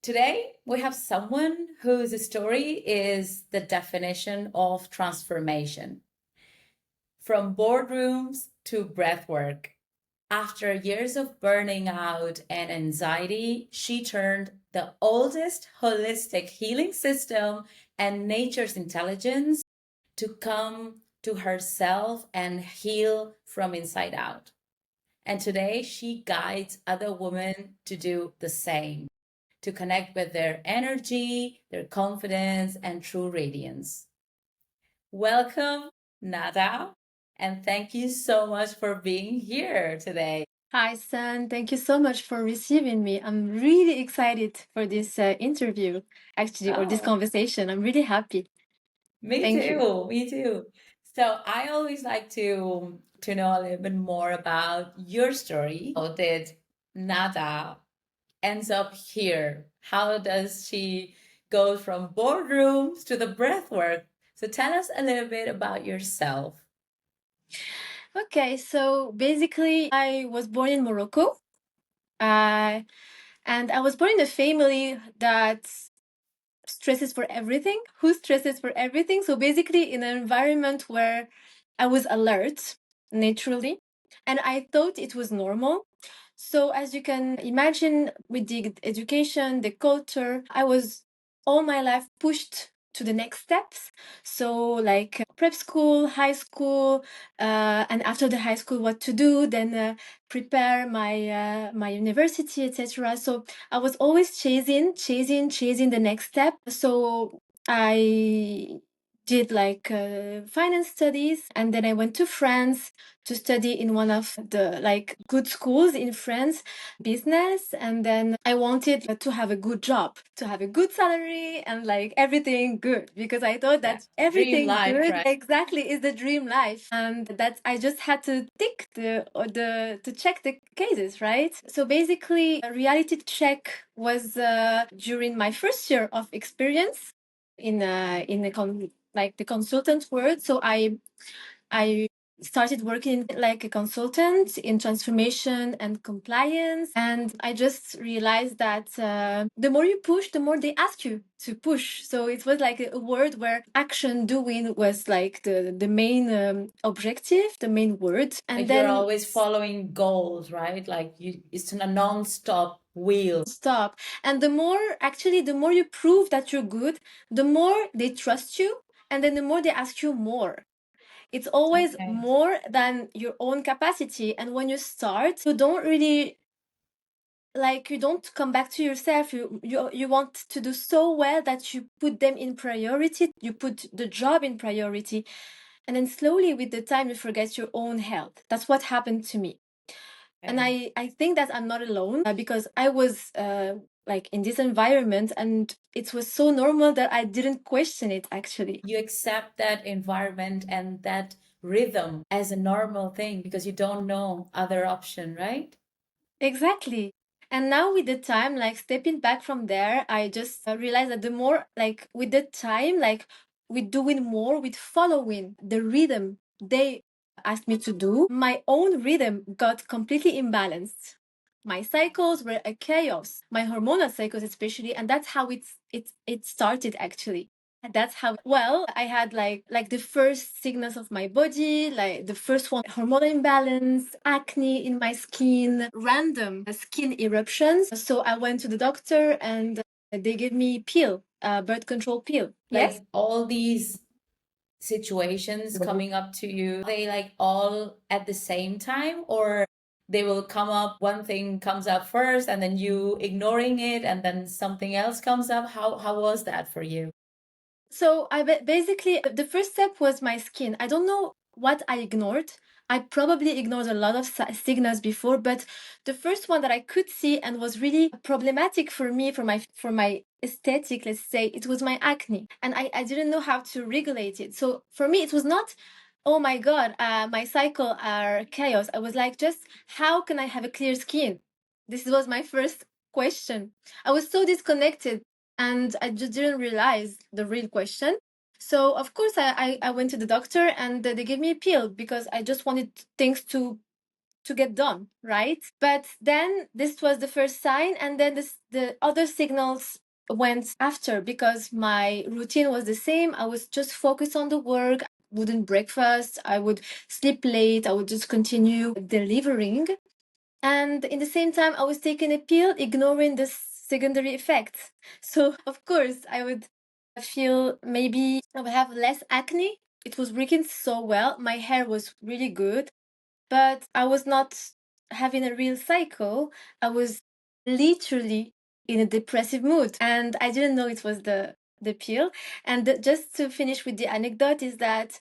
Today, we have someone whose story is the definition of transformation. From boardrooms to breathwork. After years of burning out and anxiety, she turned the oldest holistic healing system and nature's intelligence to come to herself and heal from inside out. And today, she guides other women to do the same, to connect with their energy, their confidence, and true radiance. Welcome, Nada, and thank you so much for being here today. Hi, San. Thank you so much for receiving me. I'm really excited for this interview, actually, or this conversation. I'm really happy. Me Thank you. too. Me too. So I always like to know a little bit more about your story. How did Nada ends up here? How does she go from boardrooms to the breathwork? So tell us a little bit about yourself. Okay, so basically, I was born in Morocco, uh, and I was born in a family that stresses for everything. Who stresses for everything? So basically, in an environment where I was alert naturally, and I thought it was normal. So as you can imagine, with the education, the culture, I was all my life pushed to the next steps. So like prep school, high school, and after the high school, what to do, then prepare my university, etc. So I was always chasing the next step. So I did like finance studies, and then I went to France to study in one of the like good schools in France, business. And then I wanted to have a good job, to have a good salary, and like everything good, because I thought that Dream everything life, good right? exactly is the dream life, and that I just had to tick the to check the cases, right? So basically, a reality check was during my first year of experience in like the consultant world. So I started working like a consultant in transformation and compliance, and I just realized that the more you push, the more they ask you to push. So it was like a word where action doing was like the main objective, the main word. And Like you're then always following goals, right? Like it's a non-stop wheel. stop. And the more, actually, the more you prove that you're good, the more they trust you, and then the more they ask you more. It's always Okay. more than your own capacity. And when you start, you don't really like, you don't come back to yourself. You want to do so well that you put them in priority, you put the job in priority, and then slowly with the time you forget your own health. That's what happened to me. And I think that I'm not alone, because I was like in this environment, and it was so normal that I didn't question it actually. You accept that environment and that rhythm as a normal thing because you don't know other option, right? Exactly. And now with the time, like stepping back from there, I just realized that the more, like with the time, like with doing more, with following the rhythm they asked me to do, my own rhythm got completely imbalanced. My cycles were a chaos, my hormonal cycles especially, and that's how it started actually. And that's how, well, I had like the first signals of my body, like the first one, hormonal imbalance, acne in my skin, random skin eruptions. So I went to the doctor, and they gave me pill, birth control pill. Yes. Like all these situations coming up to you, they like all at the same time, or they will come up, one thing comes up first and then you ignoring it and then something else comes up. How was that for you? So basically, the first step was my skin. I don't know what I ignored. I probably ignored a lot of signals before, but the first one that I could see and was really problematic for me, for my aesthetic, let's say, it was my acne, and I didn't know how to regulate it. So for me, it was not, oh my god, my cycle are chaos. I was like, just how can I have a clear skin? This was my first question. I was so disconnected, and I just didn't realize the real question. So of course I went to the doctor, and they gave me a pill because I just wanted things to to get done, right? But then this was the first sign, and then the other signals went after, because my routine was the same. I was just focused on the work, wouldn't breakfast, I would sleep late, I would just continue delivering. And in the same time, I was taking a pill, ignoring the secondary effects. So, of course, I would feel maybe I would have less acne. It was working so well. My hair was really good, but I was not having a real cycle. I was literally in a depressive mood, and I didn't know it was the pill. And just to finish with the anecdote is that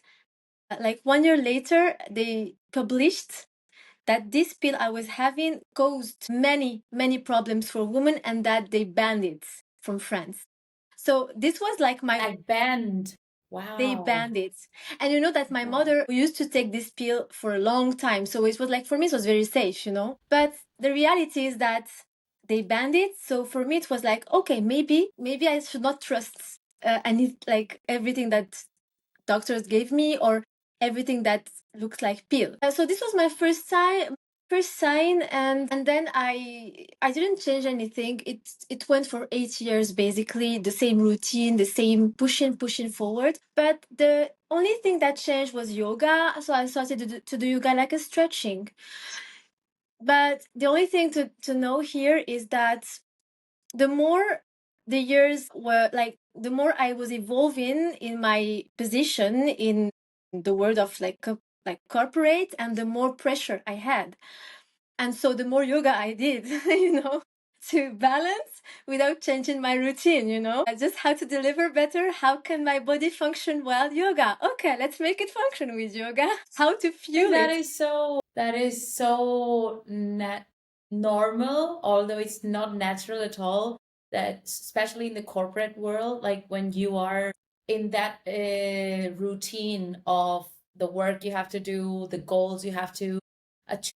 like 1 year later, they published that this pill I was having caused many, many problems for women, and that they banned it from France. So this was like my Like banned. they Wow. banned it. And you know that my Wow. mother used to take this pill for a long time. So it was like, for me, it was very safe, you know. But the reality is that they banned it. So for me, it was like, okay, maybe I should not trust any, like everything that doctors gave me, or everything that looks like pill. So this was my first sign, and then I didn't change anything. It went for 8 years, basically the same routine, the same pushing forward. But the only thing that changed was yoga. So I started to do yoga, like a stretching. But the only thing to know here is that the more the years were, like, the more I was evolving in my position in the world of like corporate, and the more pressure I had. And so the more yoga I did, to balance without changing my routine, I just how to deliver better. How can my body function well? Yoga. Okay, let's make it function with yoga. How to fuel That it. is so normal, although it's not natural at all. That especially in the corporate world, like when you are in that routine of the work you have to do, the goals you have to achieve,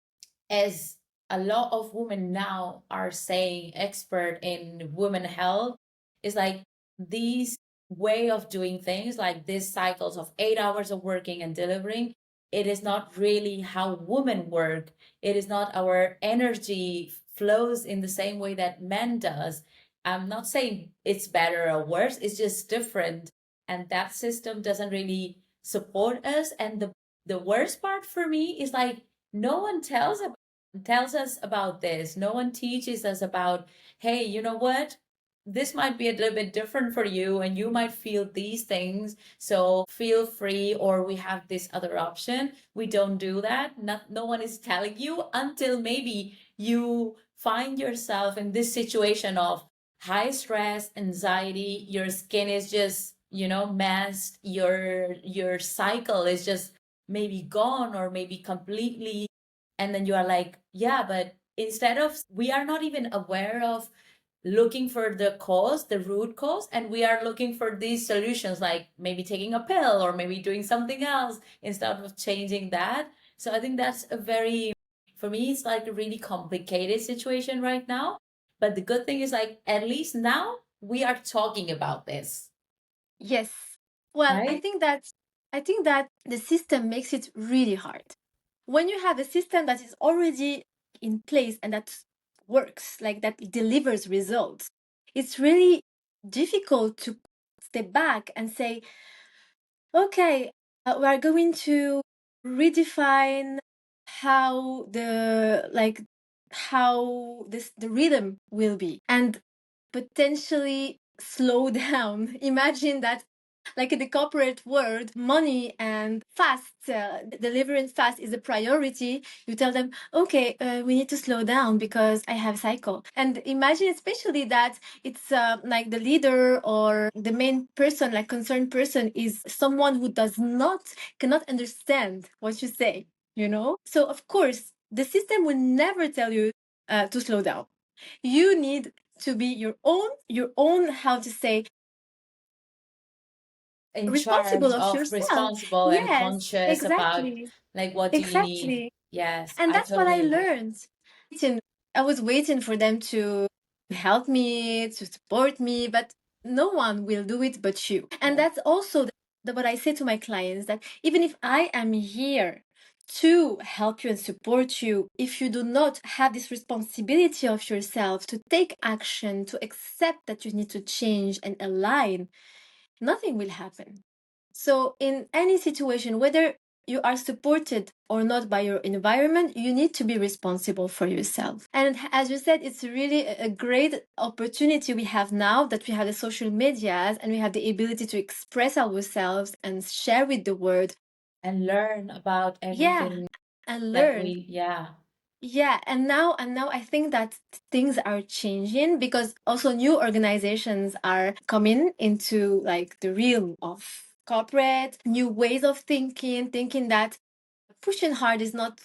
as a lot of women now are saying, expert in women health, is like these way of doing things, like these cycles of 8 hours of working and delivering, it is not really how women work. It is not our energy flows in the same way that men does. I'm not saying it's better or worse, it's just different. And that system doesn't really support us. And the worst part for me is like no one tells us about this. No one teaches us about, hey, you know what? This might be a little bit different for you and you might feel these things. So feel free, or we have this other option. We don't do that. No one is telling you until maybe you find yourself in this situation of high stress, anxiety, your skin is just, messed, your cycle is just maybe gone or maybe completely, and then you are like, yeah, but instead of, we are not even aware of looking for the cause, the root cause, and we are looking for these solutions, like maybe taking a pill or maybe doing something else instead of changing that. So I think that's a very, for me, it's like a really complicated situation right now. But the good thing is, like, at least now we are talking about this, Yes. Well, I right? think that the system makes it really hard. When you have a system that is already in place and that works, like that delivers results, it's really difficult to step back and say, okay, we are going to redefine how the rhythm will be, and potentially slow down. Imagine that, like in the corporate world, money and fast, delivering fast is a priority. You tell them, okay, we need to slow down because I have cycle. And imagine especially that it's like the leader or the main person, like concerned person, is someone who cannot understand what you say, So of course, the system will never tell you to slow down. You need to be your own, how to say, In responsible charge of of yourself. responsible and Yes, conscious about, exactly. like, what do you need. Exactly. Yes, And I that's what I totally agree. learned. I was waiting for them to help me, to support me, but no one will do it but you. And Yeah. that's also what I say to my clients, that even if I am here to help you and support you, if you do not have this responsibility of yourself to take action, to accept that you need to change and align, nothing will happen. So, in any situation, whether you are supported or not by your environment, you need to be responsible for yourself. And as you said, it's really a great opportunity we have now that we have the social medias and we have the ability to express ourselves and share with the world. And learn about Yeah, everything and that learn. yeah. Yeah, and now I think that things are changing because also new organizations are coming into like the realm of corporate, new ways of thinking that pushing hard is not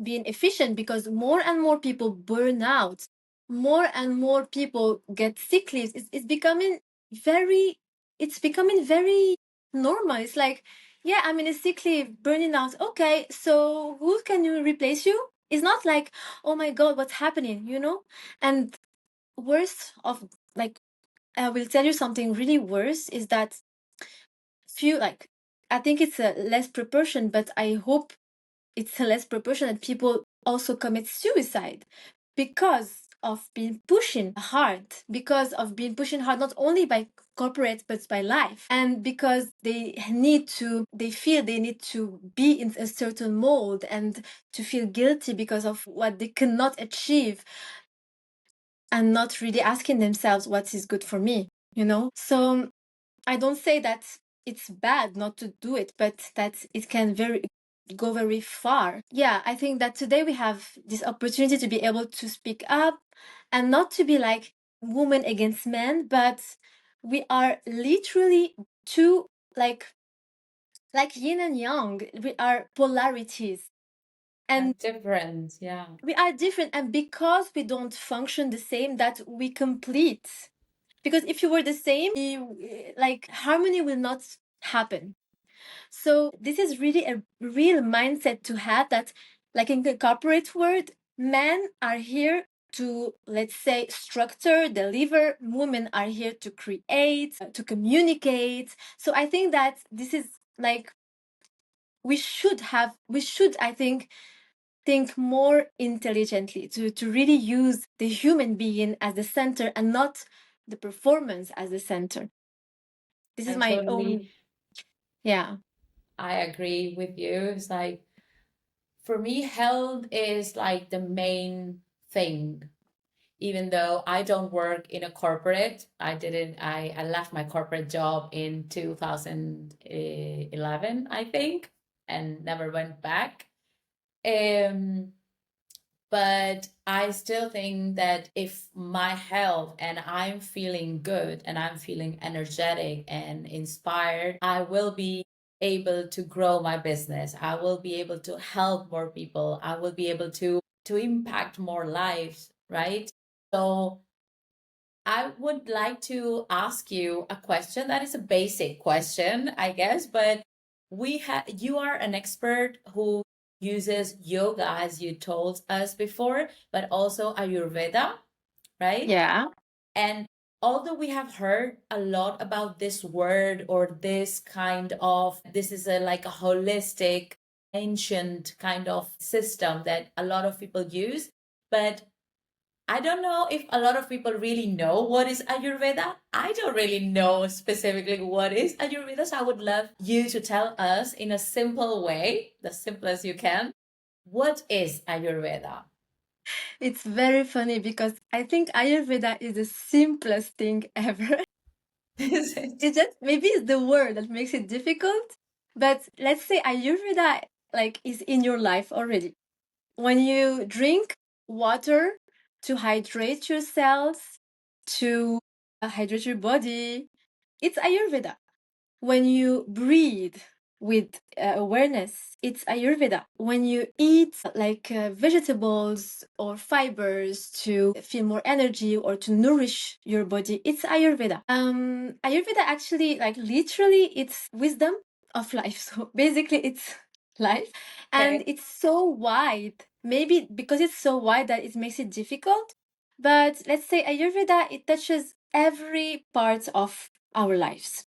being efficient because more and more people burn out, more and more people get sick leaves. It's becoming very normal. It's like, yeah, I'm in a sick leave, burning out. Okay, so who can you replace you? It's not like, oh my God, what's happening, you know? And worst of like, I will tell you something really worse is that few like, I think it's a less proportion, but I hope it's a less proportion that people also commit suicide because of being pushing hard, not only by corporate but by life, and because they feel they need to be in a certain mold and to feel guilty because of what they cannot achieve and not really asking themselves what is good for me, you know. So I don't say that it's bad not to do it, but that it can go very far. Yeah, I think that today we have this opportunity to be able to speak up and not to be like women against men, but we are literally two like yin and yang. We are polarities. And Different, yeah. we are different, and because we don't function the same, that we complete. Because if you were the same, like harmony will not happen. So this is really a real mindset to have, that like in the corporate world, men are here to, let's say, structure, deliver. Women are here to create, to communicate. So I think that this is like, we should, I think more intelligently to really use the human being as the center and not the performance as the center. This is I my own. totally, Yeah. I agree with you. It's like, for me, health is like the main thing. Even though I don't work in a corporate, I left my corporate job in 2011, I think, and never went back. Um, but I still think that if my health and I'm feeling good and I'm feeling energetic and inspired, I will be able to grow my business. I will be able to help more people. I will be able to impact more lives, right? So I would like to ask you a question that is a basic question, I guess, but you are an expert who uses yoga, as you told us before, but also Ayurveda, right? Yeah. And although we have heard a lot about this word or this kind of, this is a like a holistic, ancient kind of system that a lot of people use, but I don't know if a lot of people really know what is Ayurveda. I don't really know specifically what is Ayurveda. So I would love you to tell us in a simple way, the simplest you can, what is Ayurveda? It's very funny because I think Ayurveda is the simplest thing ever. Is it? It's just maybe it's the word that makes it difficult. But let's say Ayurveda like is in your life already. When you drink water to hydrate your cells, to hydrate your body, it's Ayurveda. When you breathe with awareness, it's Ayurveda. When you eat like vegetables or fibers to feel more energy or to nourish your body, it's Ayurveda. Ayurveda actually, like literally, it's wisdom of life. So basically, it's life, and Okay. it's so wide. Maybe because it's so wide that it makes it difficult. But let's say Ayurveda, it touches every part of our lives.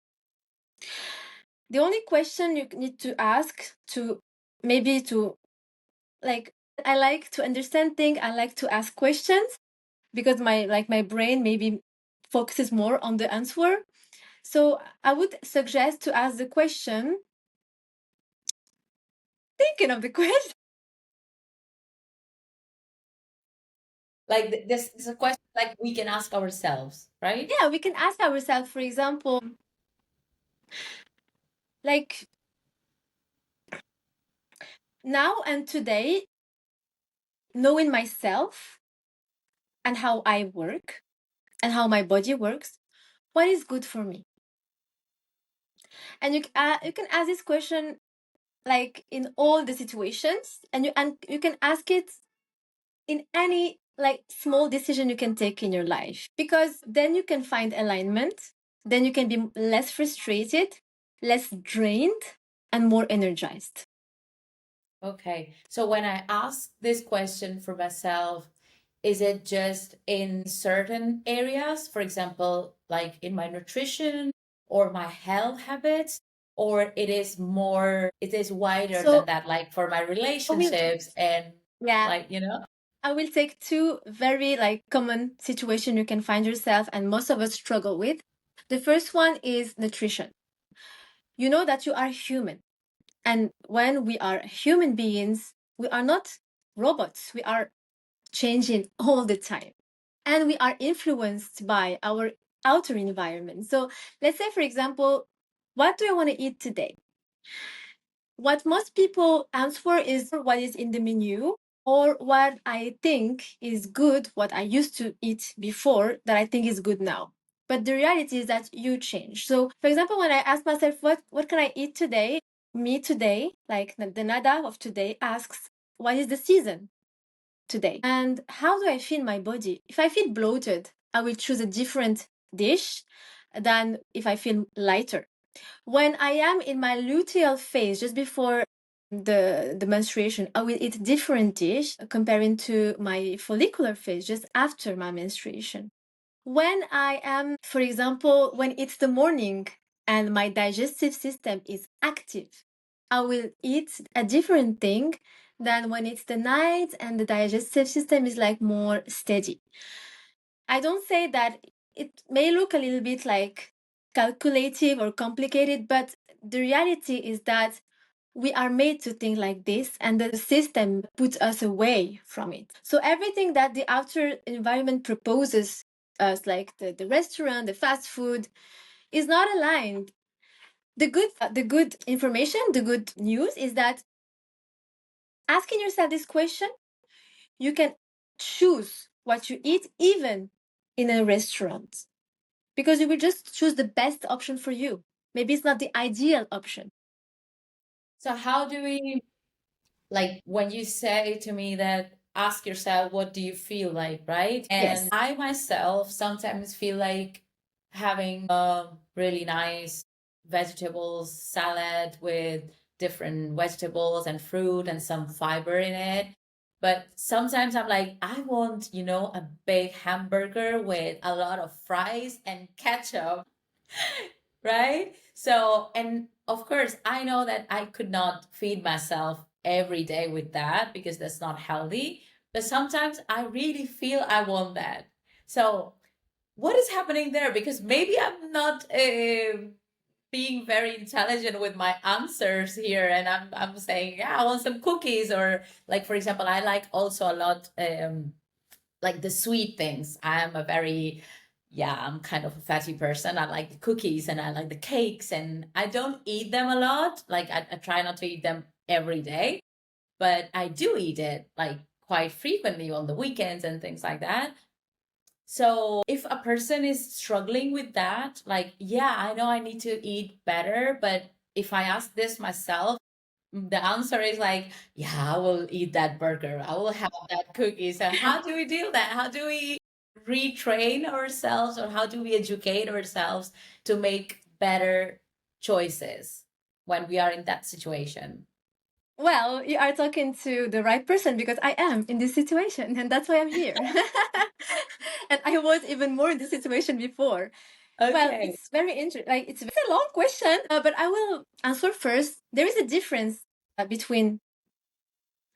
The only question you need to ask to maybe to like I like to understand things. I like to ask questions because my brain maybe focuses more on the answer. So I would suggest to ask the question, thinking of the question. Like this is a question like we can ask ourselves, right? Yeah, we can ask ourselves, for example, like now and today, knowing myself and how I work and how my body works, what is good for me? And you can ask this question like in all the situations, and you can ask it in any like small decision you can take in your life, because then you can find alignment, then you can be less frustrated, less drained, and more energized. Okay. So when I ask this question for myself, is it just in certain areas, for example, like in my nutrition or my health habits, or it is wider than So that, like for my I will, relationships and yeah, like, you know? I will take two very like common situation you can find yourself and most of us struggle with. The first one is nutrition. You know that you are human. And when we are human beings, we are not robots. We are changing all the time. And we are influenced by our outer environment. So let's say, for example, what do I want to eat today? What most people answer is what is in the menu or what I think is good, what I used to eat before that I think is good now. But the reality is that you change. So, for example, when I ask myself, what can I eat today? Me today, like the Nada of today, asks, what is the season today? And how do I feel my body? If I feel bloated, I will choose a different dish than if I feel lighter. When I am in my luteal phase, just before the menstruation, I will eat different dish comparing to my follicular phase, just after my menstruation. When I am, for example, when it's the morning and my digestive system is active, I will eat a different thing than when it's the night and the digestive system is like more steady. I don't say that it may look a little bit like calculative or complicated, but the reality is that we are made to think like this, and the system puts us away from it. So everything that the outer environment proposes us, like the restaurant, the fast food, is not aligned. The good information, the good news is that asking yourself this question, you can choose what you eat even in a restaurant, because you will just choose the best option for you. Maybe it's not the ideal option. So how do we, like when you say to me that ask yourself what do you feel like, right? Yes. And I myself sometimes feel like having a really nice vegetables salad with different vegetables and fruit and some fiber in it. But sometimes I'm like, I want, a big hamburger with a lot of fries and ketchup, right? So, and of course, I know that I could not feed myself every day with that because that's not healthy. But sometimes I really feel I want that. So, what is happening there? Because maybe I'm not being very intelligent with my answers here, and I'm saying, yeah, I want some cookies, or like for example, I like also a lot like the sweet things. I'm kind of a fatty person. I like the cookies and I like the cakes, and I don't eat them a lot. Like I try not to eat them every day, but I do eat it like quite frequently on the weekends and things like that. So if a person is struggling with that, like, yeah, I know I need to eat better, but if I ask this myself, the answer is like, yeah, I will eat that burger. I will have that cookie. So how do we deal that? How do we retrain ourselves, or how do we educate ourselves to make better choices when we are in that situation? Well, you are talking to the right person because I am in this situation and that's why I'm here. And I was even more in this situation before. Well, Okay. it's very interesting. Like it's a long question, but I will answer first. There is a difference between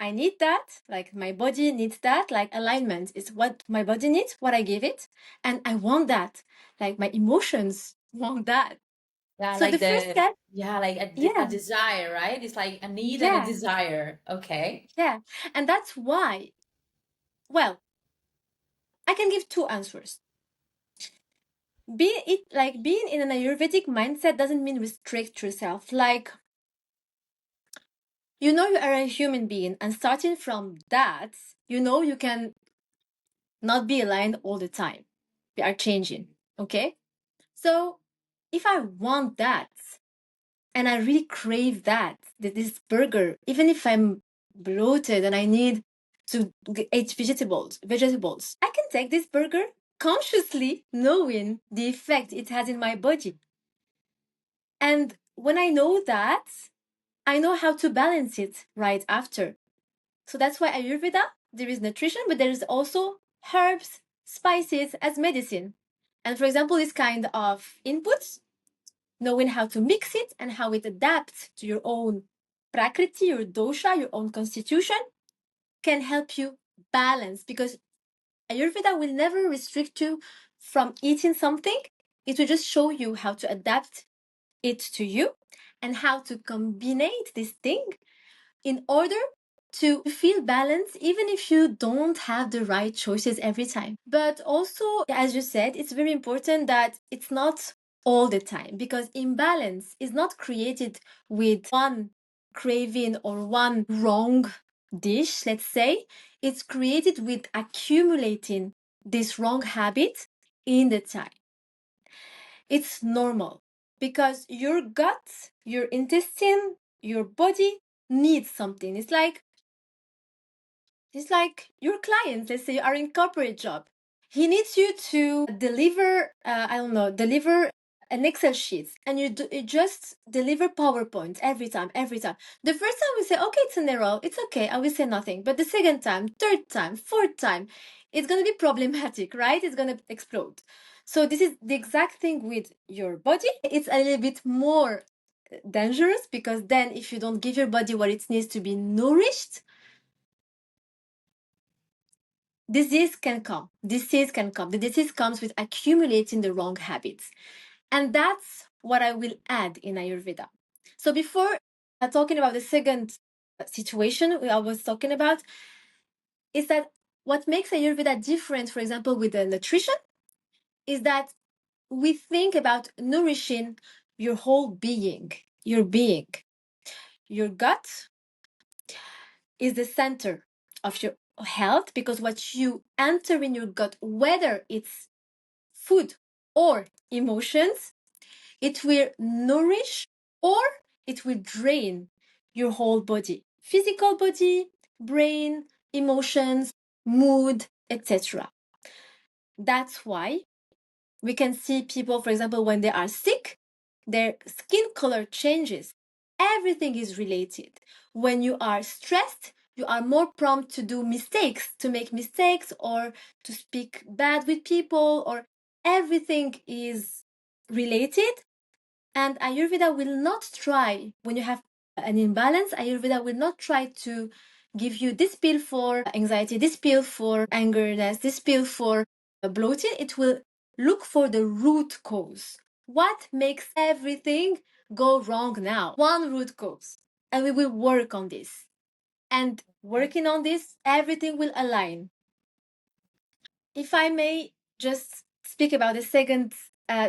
I need that. Like my body needs that. Like alignment is what my body needs, what I give it. And I want that. Like my emotions want that. Yeah, So the like first step, like a yeah, desire, right? It's like a need and a yeah, desire. Okay. yeah. And that's why, well, I can give two answers. Being in an Ayurvedic mindset doesn't mean restrict yourself. Like, you know, you are a human being, and starting from that, you know, you can not be aligned all the time. We are changing. Okay. So if I want that and I really crave this burger, even if I'm bloated and I need to eat vegetables, I can take this burger consciously knowing the effect it has in my body. And when I know that, I know how to balance it right after. So that's why Ayurveda, there is nutrition, but there is also herbs, spices as medicine. And for example, this kind of inputs, knowing how to mix it and how it adapts to your own prakriti, your dosha, your own constitution, can help you balance, because Ayurveda will never restrict you from eating something. It will just show you how to adapt it to you and how to combine this thing in order to feel balanced, even if you don't have the right choices every time. But also, as you said, it's very important that it's not all the time, because imbalance is not created with one craving or one wrong dish, let's say. It's created with accumulating this wrong habit in the time. It's normal because your gut, your intestine, your body needs something. It's like your client, let's say you are in corporate job. He needs you to deliver, I don't know, deliver an Excel sheet, and you just deliver PowerPoint every time, every time. The first time we say, okay, it's an error, it's okay, I will say nothing. But the second time, third time, fourth time, it's going to be problematic, right? It's going to explode. So this is the exact thing with your body. It's a little bit more dangerous, because then if you don't give your body what it needs to be nourished, disease can come. Disease can come. The disease comes with accumulating the wrong habits. And that's what I will add in Ayurveda. So before talking about the second situation I was talking about, is that what makes Ayurveda different, for example, with the nutrition, is that we think about nourishing your whole being, your being. Your gut is the center of your health, because what you enter in your gut, whether it's food or emotions, it will nourish or it will drain your whole body, physical body, brain, emotions, mood, etc. That's why we can see people, for example, when they are sick, their skin color changes. Everything is related. When you are stressed, you are more prompt to do mistakes, to make mistakes, or to speak bad with people, or everything is related. And Ayurveda will not try, when you have an imbalance, Ayurveda will not try to give you this pill for anxiety, this pill for angerness, this pill for bloating. It will look for the root cause. What makes everything go wrong now? One root cause. And we will work on this. And working on this, everything will align. If I may just speak about the second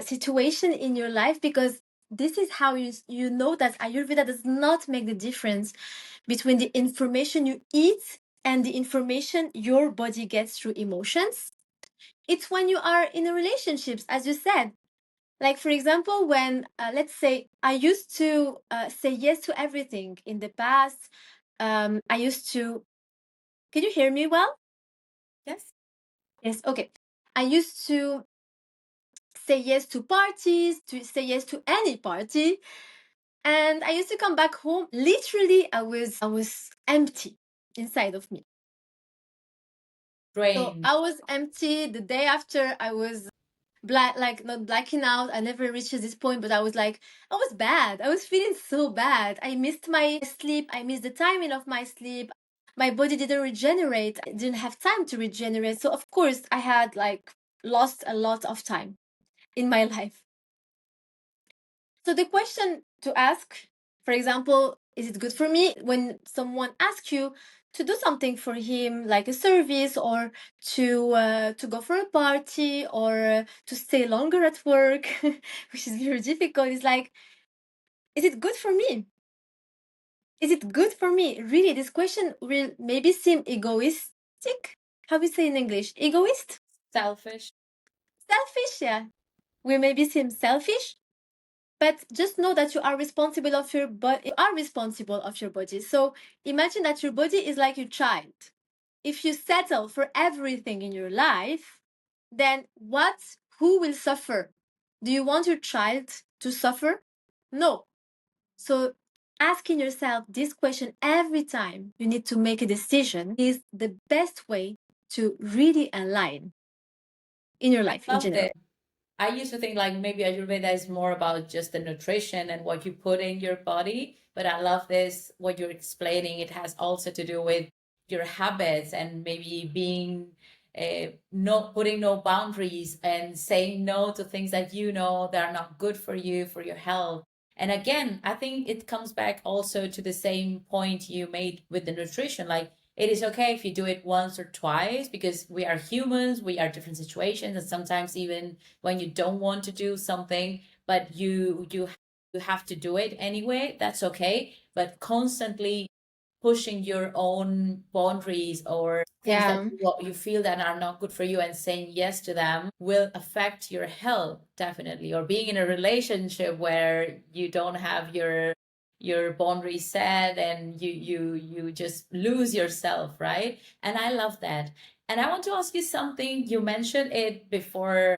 situation in your life, because this is how you know that Ayurveda does not make the difference between the information you eat and the information your body gets through emotions. It's when you are in a relationships, as you said. Like, for example, when, let's say, I used to say yes to everything in the past. I used to, can you hear me well? Yes. Yes, okay. I used to say yes to parties, to say yes to any party. And I used to come back home. Literally, I was empty inside of me. So Drained. I was empty. The day after, I was black, like not blacking out. I never reached this point, but I was bad. I was feeling so bad. I missed my sleep. I missed the timing of my sleep. my body didn't regenerate. I didn't have time to regenerate. So of course I had like lost a lot of time in my life. So the question to ask, for example, is it good for me? When someone asks you to do something for him, like a service, or to go for a party, or to stay longer at work, which is very difficult, it's like, is it good for me? Is it good for me? Really, this question will maybe seem egoistic. How we say in English? Egoist? Selfish. Selfish, yeah. Will maybe seem selfish, but just know that you are responsible of your body. You are responsible of your body. So imagine that your body is like your child. If you settle for everything in your life, then who will suffer? Do you want your child to suffer? No. So asking yourself this question every time you need to make a decision is the best way to really align in your I life in love general. this. I used to think like maybe Ayurveda is more about just the nutrition and what you put in your body, but I love this, what you're explaining. It has also to do with your habits and maybe being not putting no boundaries and saying no to things that you know that are not good for you, for your health. And again, I think it comes back also to the same point you made with the nutrition. Like it is okay if you do it once or twice because we are humans, we are different situations, and sometimes even when you don't want to do something, but you have to do it anyway, that's okay. But constantly pushing your own boundaries or things that Yeah. you feel that are not good for you and saying yes to them will affect your health definitely. Or being in a relationship where you don't have your boundaries set and you just lose yourself, right? And I love that. And I want to ask you something. You mentioned it before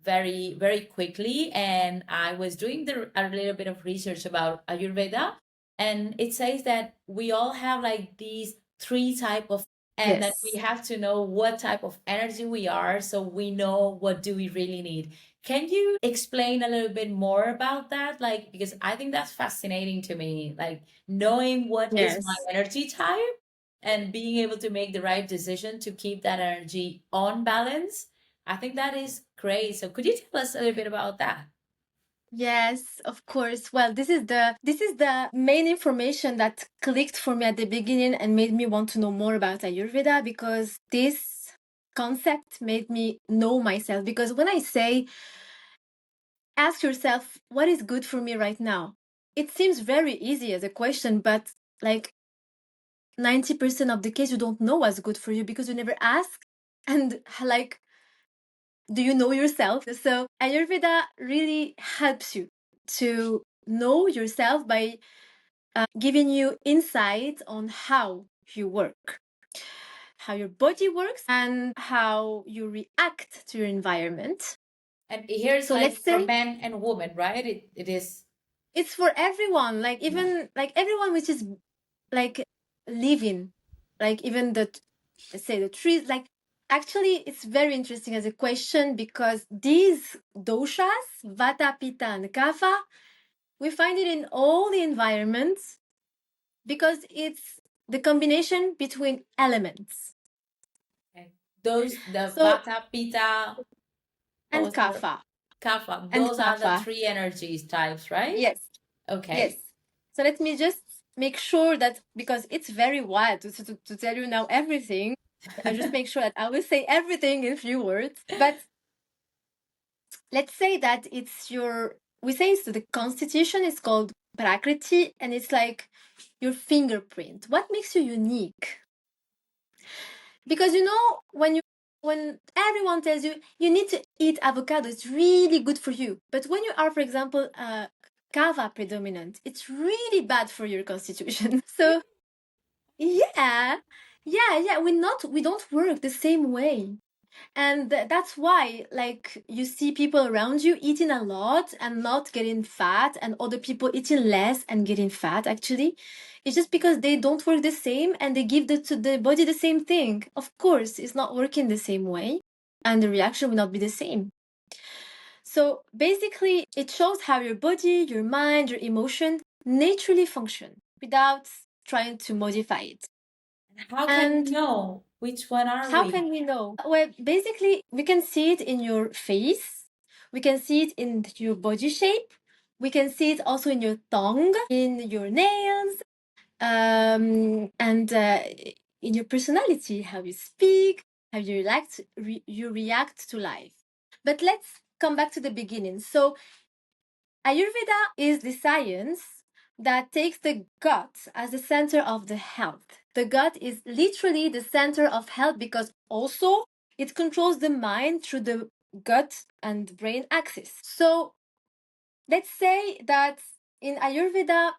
very very quickly, and I was doing a little bit of research about Ayurveda, and it says that we all have like these three type of, and that we Yes. have to know what type of energy we are so we know what do we really need. Can you explain a little bit more about that? Like, because I think that's fascinating to me, like knowing what is my Yes. energy type and being able to make the right decision to keep that energy on balance. I think that is great. So could you tell us a little bit about that? Yes, of course. Well, this is the main information that clicked for me at the beginning and made me want to know more about Ayurveda, because this concept made me know myself. Because when I say ask yourself what is good for me right now, it seems very easy as a question, but like 90% of the case you don't know what's good for you because you never ask. And like, do you know yourself? So Ayurveda really helps you to know yourself by giving you insight on how you work, how your body works, and how you react to your environment. And here it's So let's like for say men and women, right? It is. it's for everyone, like Yeah. even like everyone which is like living, like even let's say the trees, like actually it's very interesting as a question because these doshas, Vata, Pitta, and Kapha, we find it in all the environments because it's the combination between elements. Okay. Those, the So, Vata, Pitta, what and was the Kapha, Kapha? and Those are the Kapha. three energies types, right? Yes, yes. Okay. So let me just make sure that because it's very wild to tell you now everything, I just make sure that I will say everything in few words. But let's say that it's your, we say it's the constitution, it's called prakriti, and it's like your fingerprint. What makes you unique? Because you know when everyone tells you you need to eat avocado, it's really good for you. But when you are, for example, kava predominant, it's really bad for your constitution. So yeah, yeah, we don't work the same way. And that's why, like, you see people around you eating a lot and not getting fat, and other people eating less and getting fat. Actually, it's just because they don't work the same and they give to the body the same thing. Of course, it's not working the same way, and the reaction will not be the same. So basically, it shows how your body, your mind, your emotion naturally function without trying to modify it. How can we know which one are How we? can we know? Well, basically, we can see it in your face. We can see it in your body shape. We can see it also in your tongue, in your nails, and in your personality, how you speak, how you react to life. But let's come back to the beginning. So Ayurveda is the science that takes the gut as the center of the health. The gut is literally the center of health because also it controls the mind through the gut and brain axis. So let's say that in Ayurveda,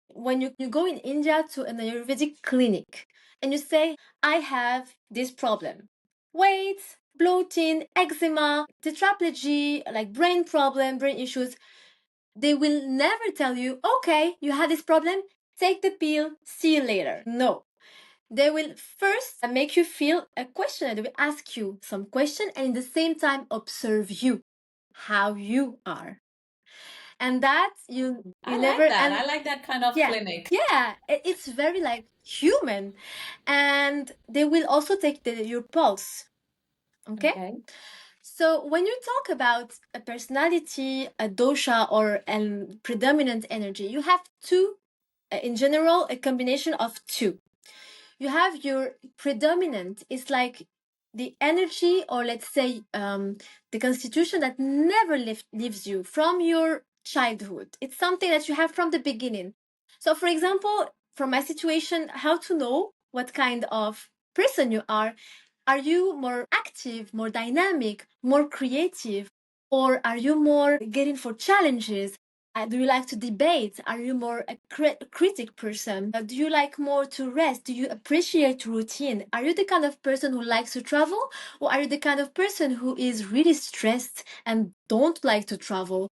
when you go in India to an Ayurvedic clinic and you say, I have this problem, weight, bloating, eczema, tetraplegy, like brain problem, brain issues, they will never tell you, okay, you had this problem, take the pill, see you later. No. They will first make you feel a questionnaire. They will ask you some question and at the same time observe you, how you are. And that you I never like that. and I like that kind of yeah, clinic. yeah, it's very like human. And they will also take your pulse. Okay? Okay. So when you talk about a personality, a dosha, or a predominant energy, you have two, in general, a combination of two. You have your predominant, it's like the energy, or let's say the constitution that never leaves you from your childhood. It's something that you have from the beginning. So, for example, from my situation, how to know what kind of person you are you more active, more dynamic, more creative? Or are you more getting for challenges? Do you like to debate? Are you more a critic person? Do you like more to rest? Do you appreciate routine? Are you the kind of person who likes to travel? Or are you the kind of person who is really stressed and don't like to travel,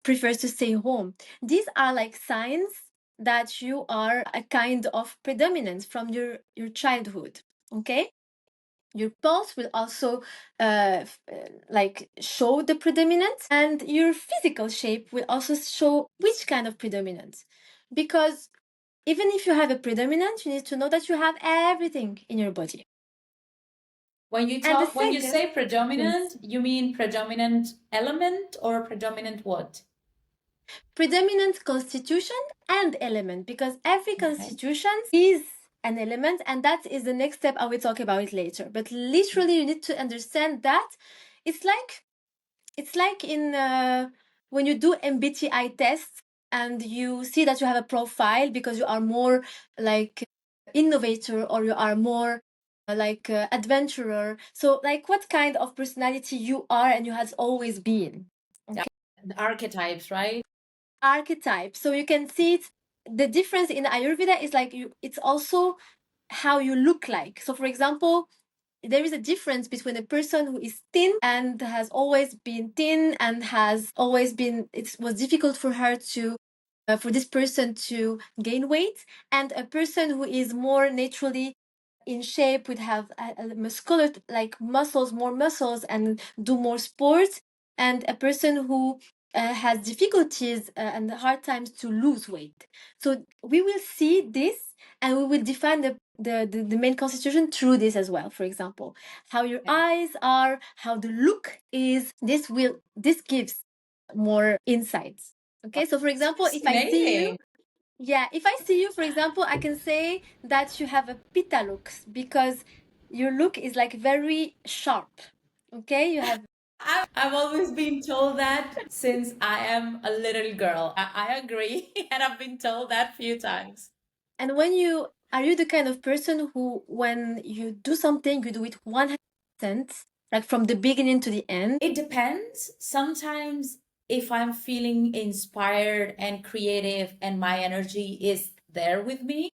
prefers to stay home? These are like signs that you are a kind of predominance from your childhood. Okay? Your pulse will also like show the predominance, and your physical shape will also show which kind of predominance. Because even if you have a predominant, you need to know that you have everything in your body. When you And the talk, when you second, say yes, predominant, you mean predominant element or predominant what? predominant constitution and element, because every Okay. constitution is an element, and that is the next step. I will talk about it later. But literally, you need to understand that it's like in when you do MBTI tests and you see that you have a profile because you are more like innovator, or you are more like adventurer. So like what kind of personality you are and you has always been. Okay. The archetypes, right? Archetype. So you can see it. The difference in Ayurveda is like it's also how you look like. So for example, there is a difference between a person who is thin and has always been thin and has always been, it was difficult for her to for this person to gain weight, and a person who is more naturally in shape, would have a muscular, like muscles, more muscles, and do more sports, and a person who has difficulties and hard times to lose weight. So we will see this, and we will define the main constitution through this as well. For example, how your eyes are, how the look is. This gives more insights. Okay, so for example, if I see you, Fascinating. yeah, if I see you, for example, I can say that you have a Pitta look because your look is like very sharp. Okay, you have. I've always been told that since I am a little girl. I agree, and I've been told that a few times. And when you are you the kind of person who, when you do something, you do it 100%, like from the beginning to the end? It depends. Sometimes, if I'm feeling inspired and creative and my energy is there with me,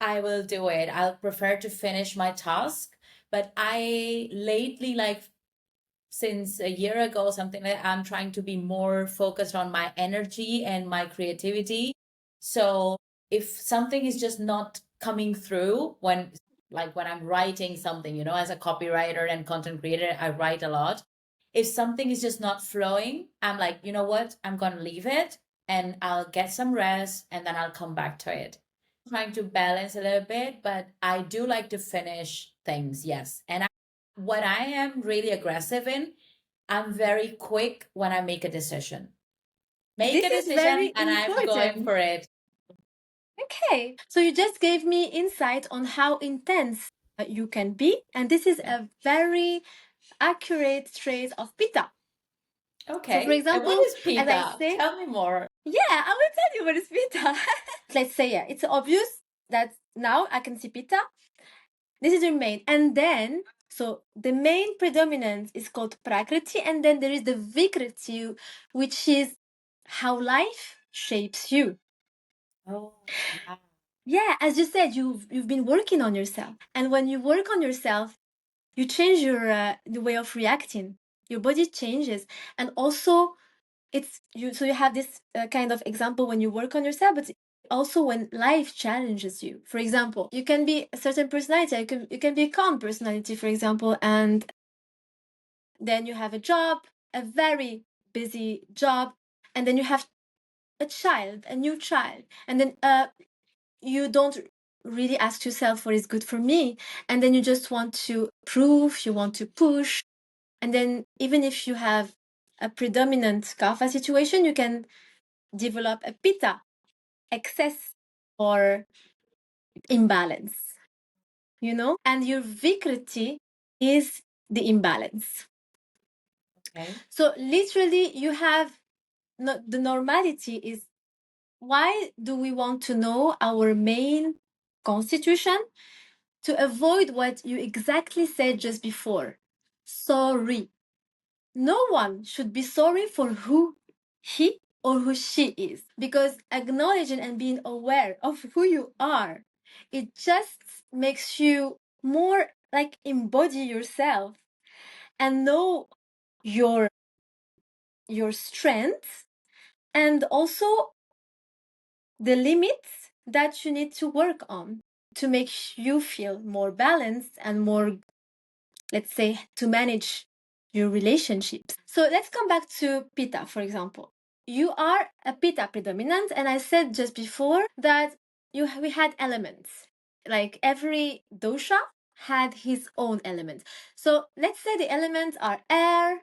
I will do it. I'll prefer to finish my task. But I lately, like since a year ago, or something like that, I'm trying to be more focused on my energy and my creativity. So if something is just not coming through when, like when I'm writing something, as a copywriter and content creator, I write a lot. If something is just not flowing, I'm like, you know what? I'm going to leave it and I'll get some rest and then I'll come back to it. trying to balance a little bit, but I do like to finish things, yes. And what I am really aggressive in, I'm very quick when I make a decision. Make This a is decision very and I'm going important. for it. Okay, so you just gave me insight on how intense you can be, and this is Yeah. a very accurate trait of Pitta. So, for Okay. And what example, is as I pita? say, Tell me more. yeah, I will tell you what is Pitta. Let's say, yeah, it's obvious that now I can see Pitta. This is your main, and then so the main predominance is called Prakriti, and then there is the Vikriti, which is how life shapes you. Oh, yeah. Yeah, as you said, you've been working on yourself, and when you work on yourself, you change your the way of reacting. Your body changes, and also it's you. So you have this kind of example when you work on yourself, but also when life challenges you. For example, you can be a certain personality. You can be a calm personality, for example, and then you have a job, a very busy job, and then you have a child, a new child, and then you don't really ask yourself what is good for me, and then you just want to prove, you want to push, and then even if you have a predominant kapha situation, you can develop a pitta, excess or imbalance, and your vikriti is the imbalance. Okay. So literally you have the normality is, why do we want to know our main constitution? To avoid what you exactly said just before. Sorry. No one should be sorry for who he or who she is, because acknowledging and being aware of who you are, it just makes you more like embody yourself and know your strengths, and also the limits that you need to work on to make you feel more balanced and more, let's say, to manage your relationships. So let's come back to Pitta, for example. You are a Pitta predominant, and I said just before that we had elements. Like every dosha had his own element. So let's say the elements are air,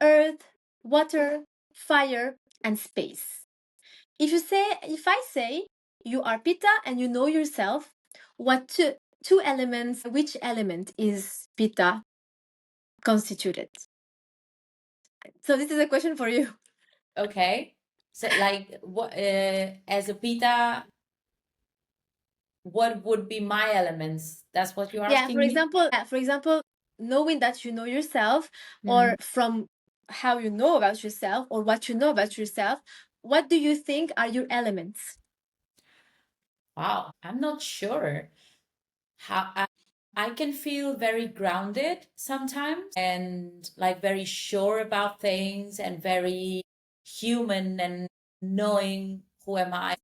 earth, water, fire, and space. If I say you are Pitta and you know yourself, what two elements, which element is Pitta constituted? So this is a question for you. Okay. So like what as a pita, what would be my elements? That's what you're Yeah, asking me? for example, knowing that you know yourself, Hmm. or from how you know about yourself, or what you know about yourself, what do you think are your elements? Wow. I'm not sure. How I can feel very grounded sometimes and like very sure about things and very human and knowing who am I.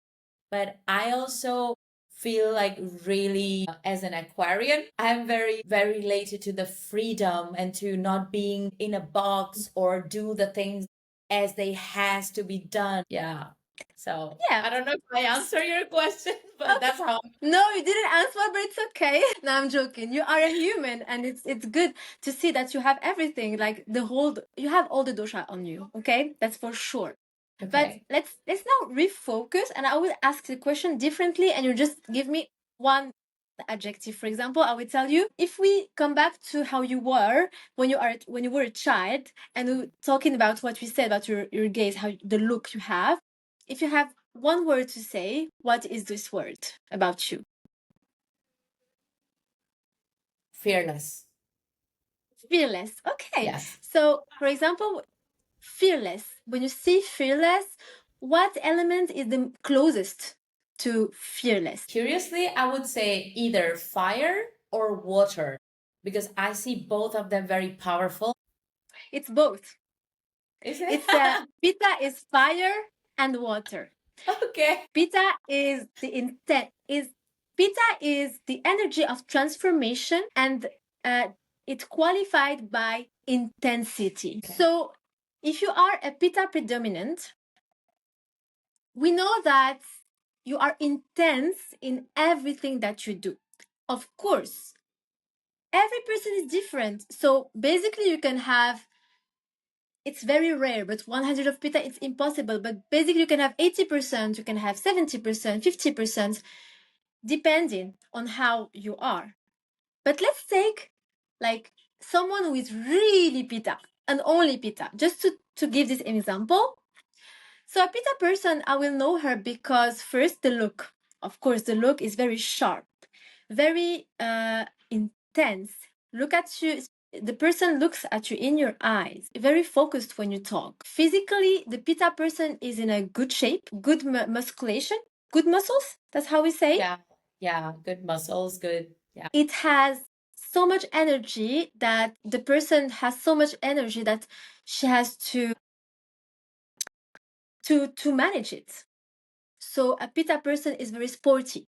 But I also feel like really as an Aquarian, I'm very, very related to the freedom and to not being in a box or do the things as they has to be done. Yeah. So Yeah. I don't know if I answer your question, but that's how. No, you didn't answer, but it's okay. No, I'm joking. You are a human, and it's good to see that you have everything, like you have all the dosha on you. Okay, that's for sure. But Okay. let's now refocus, and I will ask the question differently, and you just give me one adjective. For example, I will tell you, if we come back to how you were when you were a child, and we talking about what we said about your gaze, how the look you have. If you have one word to say, what is this word about you? Fearless. Fearless. Okay. Yes. So, for example, fearless. When you see fearless, what element is the closest to fearless? Curiously, I would say either fire or water because I see both of them very powerful. It's both. Is it? It's Pitta is fire and water. Okay. Pitta is the intent. Is Pitta is the energy of transformation, and uh, it's qualified by intensity. Okay. So, if you are a Pitta predominant, we know that you are intense in everything that you do. Of course, every person is different. So basically, you can have, it's very rare, but 100 of Pitta, it's impossible. But basically, you can have 80%, you can have 70%, 50%, depending on how you are. But let's take like someone who is really Pitta and only Pitta, just to give this example. So a Pitta person, I will know her because first the look. Of course, the look is very sharp, very intense. Look at you. The person looks at you in your eyes, very focused when you talk. Physically, the Pitta person is in a good shape, good musculation, good muscles. That's how we say. Yeah, good muscles, good. Yeah. It has so much energy that the person has so much energy that she has to manage it. So a Pitta person is very sporty.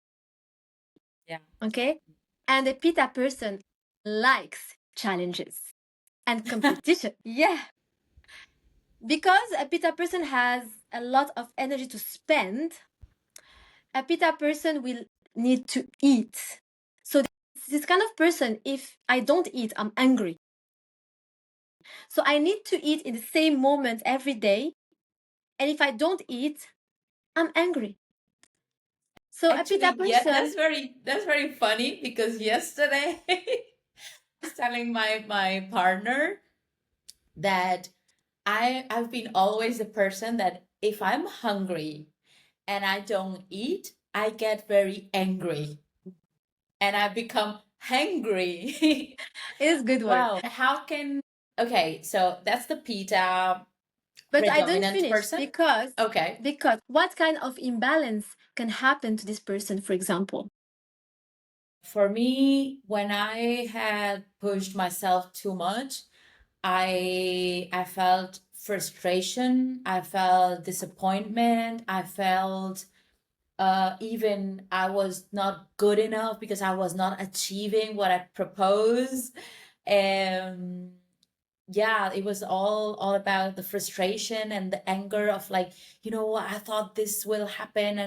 Yeah. Okay. And a Pitta person likes challenges and competition. Yeah. Because a Pitta person has a lot of energy to spend, a Pitta person will need to eat. So this kind of person, if I don't eat, I'm angry. So I need to eat in the same moment every day. And if I don't eat, I'm angry. So a Pitta Actually, yeah, person, that's very funny because yesterday I was telling my partner that I've been always the person that if I'm hungry and I don't eat, I get very angry and I become hangry. is good word. Wow. How can, okay, so that's the Pitta But I don't predominant finish person. because Okay. what kind of imbalance can happen to this person, for example? For me, when I had pushed myself too much, I felt frustration, I felt disappointment, I felt even I was not good enough because I was not achieving what I proposed. Um, yeah, it was all about the frustration and the anger of like, you know, I thought this will happen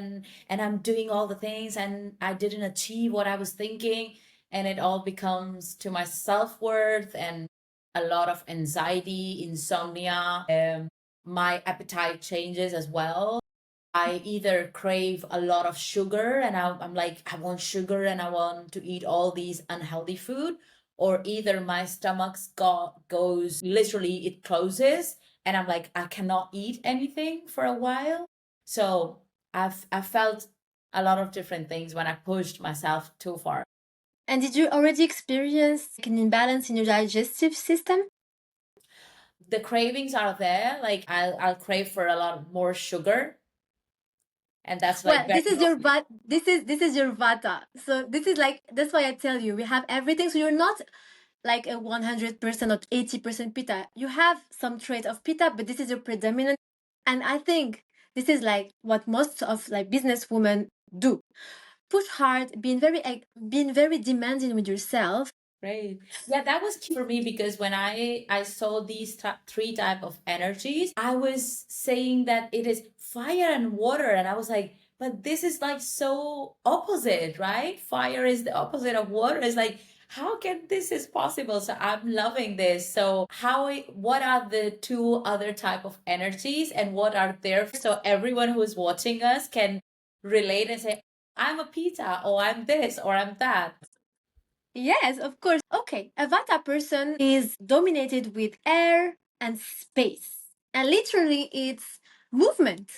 and I'm doing all the things and I didn't achieve what I was thinking, and it all becomes to my self-worth and a lot of anxiety, insomnia. My appetite changes as well. I either crave a lot of sugar and I'm like, I want sugar and I want to eat all these unhealthy food, or either my goes literally, it closes and I'm like, I cannot eat anything for a while. So I felt a lot of different things when I pushed myself too far. And did you already experience an imbalance in your digestive system? The cravings are there, like I'll crave for a lot more sugar, and that's like Well, very this is your this is your Vata. So this is like, that's why I tell you we have everything. So you're not like a 100% or 80% Pitta. You have some trait of Pitta, but this is your predominant. And I think this is like what most of like business women do. Push hard, being very demanding with yourself. Great. Yeah, that was key for me because when I saw these three type of energies, I was saying that it is fire and water, and I was like, but this is like so opposite, right? Fire is the opposite of water. It's like, how can this is possible? So I'm loving this. So what are the two other type of energies and what are their, so everyone who's watching us can relate and say, I'm a Pitta, or I'm this, or I'm that. Yes, of course. Okay, a Vata person is dominated with air and space. And literally, it's movement.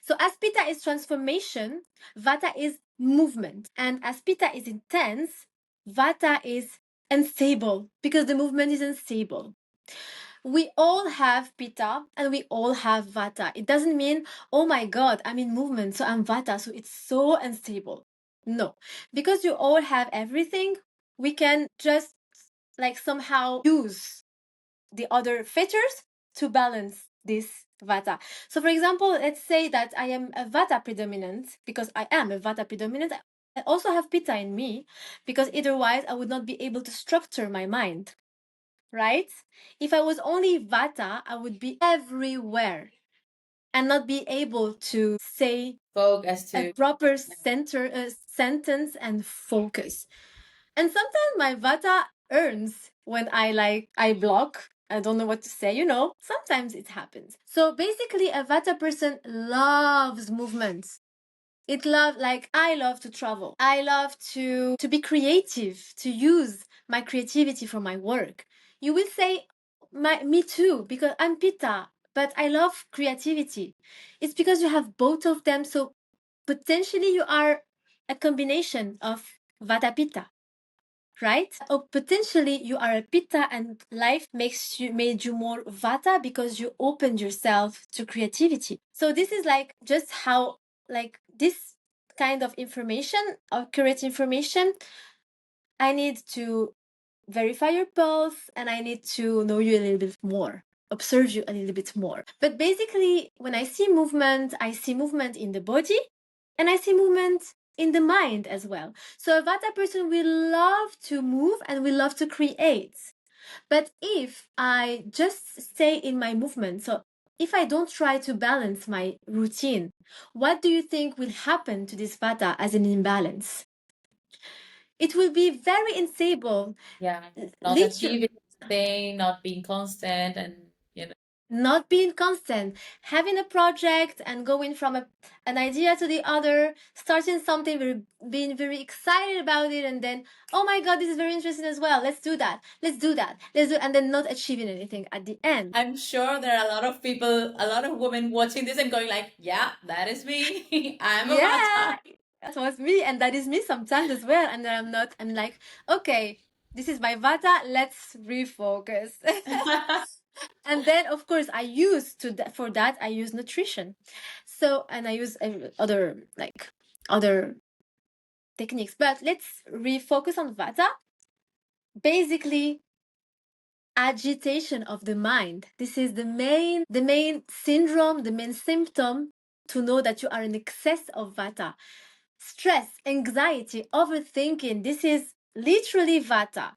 So as Pitta is transformation, Vata is movement. And as Pitta is intense, Vata is unstable because the movement is unstable. We all have Pitta and we all have Vata. It doesn't mean, oh my God, I'm in movement, so I'm Vata, so it's so unstable. No, because you all have everything, we can just like somehow use the other features to balance this Vata. So, for example, let's say that I am a Vata predominant because I am a Vata predominant. I also have Pitta in me because otherwise I would not be able to structure my mind, right? If I was only Vata, I would be everywhere. and not be able to say Focus a to. proper sentence and focus. And sometimes my Vata earns when I block. I don't know what to say, sometimes it happens. So basically, a Vata person loves movements. It love like I love to travel. I love to be creative, to use my creativity for my work. You will say me too, because I'm Pitta, but I love creativity. It's because you have both of them, so potentially you are a combination of Vata Pitta, right? Or potentially you are a Pitta and life made you more Vata because you opened yourself to creativity. So this is like just how this kind of information, accurate information, I need to verify your pulse and I need to know you a little bit more, observe you a little bit more. But basically, when I see movement in the body and I see movement in the mind as well. So a Vata person will love to move and will love to create. But if I just stay in my movement, so if I don't try to balance my routine, what do you think will happen to this Vata as an imbalance? It will be very unstable. Yeah, not Liter- achieving thing, not being constant, and not being constant, having a project and going from an idea to the other, starting something, being very excited about it, and then, oh my God, this is very interesting as well. Let's do that. And then not achieving anything at the end. I'm sure there are a lot of people, a lot of women watching this and going like, yeah, that is me. I'm a Yeah, Vata. that was me, and that is me sometimes as well. And then I'm like, okay, this is my Vata, let's refocus. And then, of course, for that I use nutrition. So, and I use other techniques. But let's refocus on Vata. Basically, agitation of the mind. This is the main syndrome, the main symptom to know that you are in excess of Vata. Stress, anxiety, overthinking. This is literally Vata.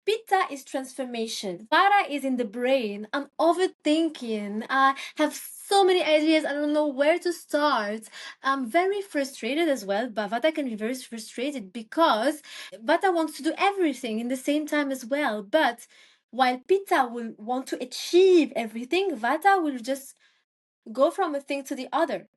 Pitta is transformation. Vata is in the brain. I'm overthinking. I have so many ideas. I don't know where to start. I'm very frustrated as well. But Vata can be very frustrated because Vata wants to do everything in the same time as well. But while Pitta will want to achieve everything, Vata will just go from a thing to the other.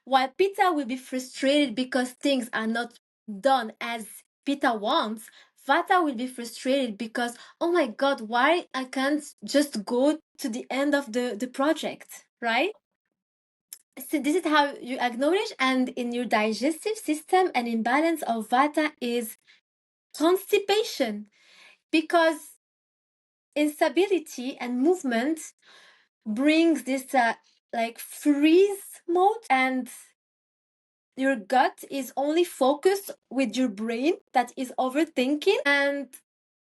While Pitta will be frustrated because things are not done as Pitta wants, Vata will be frustrated because, oh my God, why I can't just go to the end of the project, right? So this is how you acknowledge, and in your digestive system, an imbalance of Vata is constipation, because instability and movement brings this freeze mode, and your gut is only focused with your brain that is overthinking, and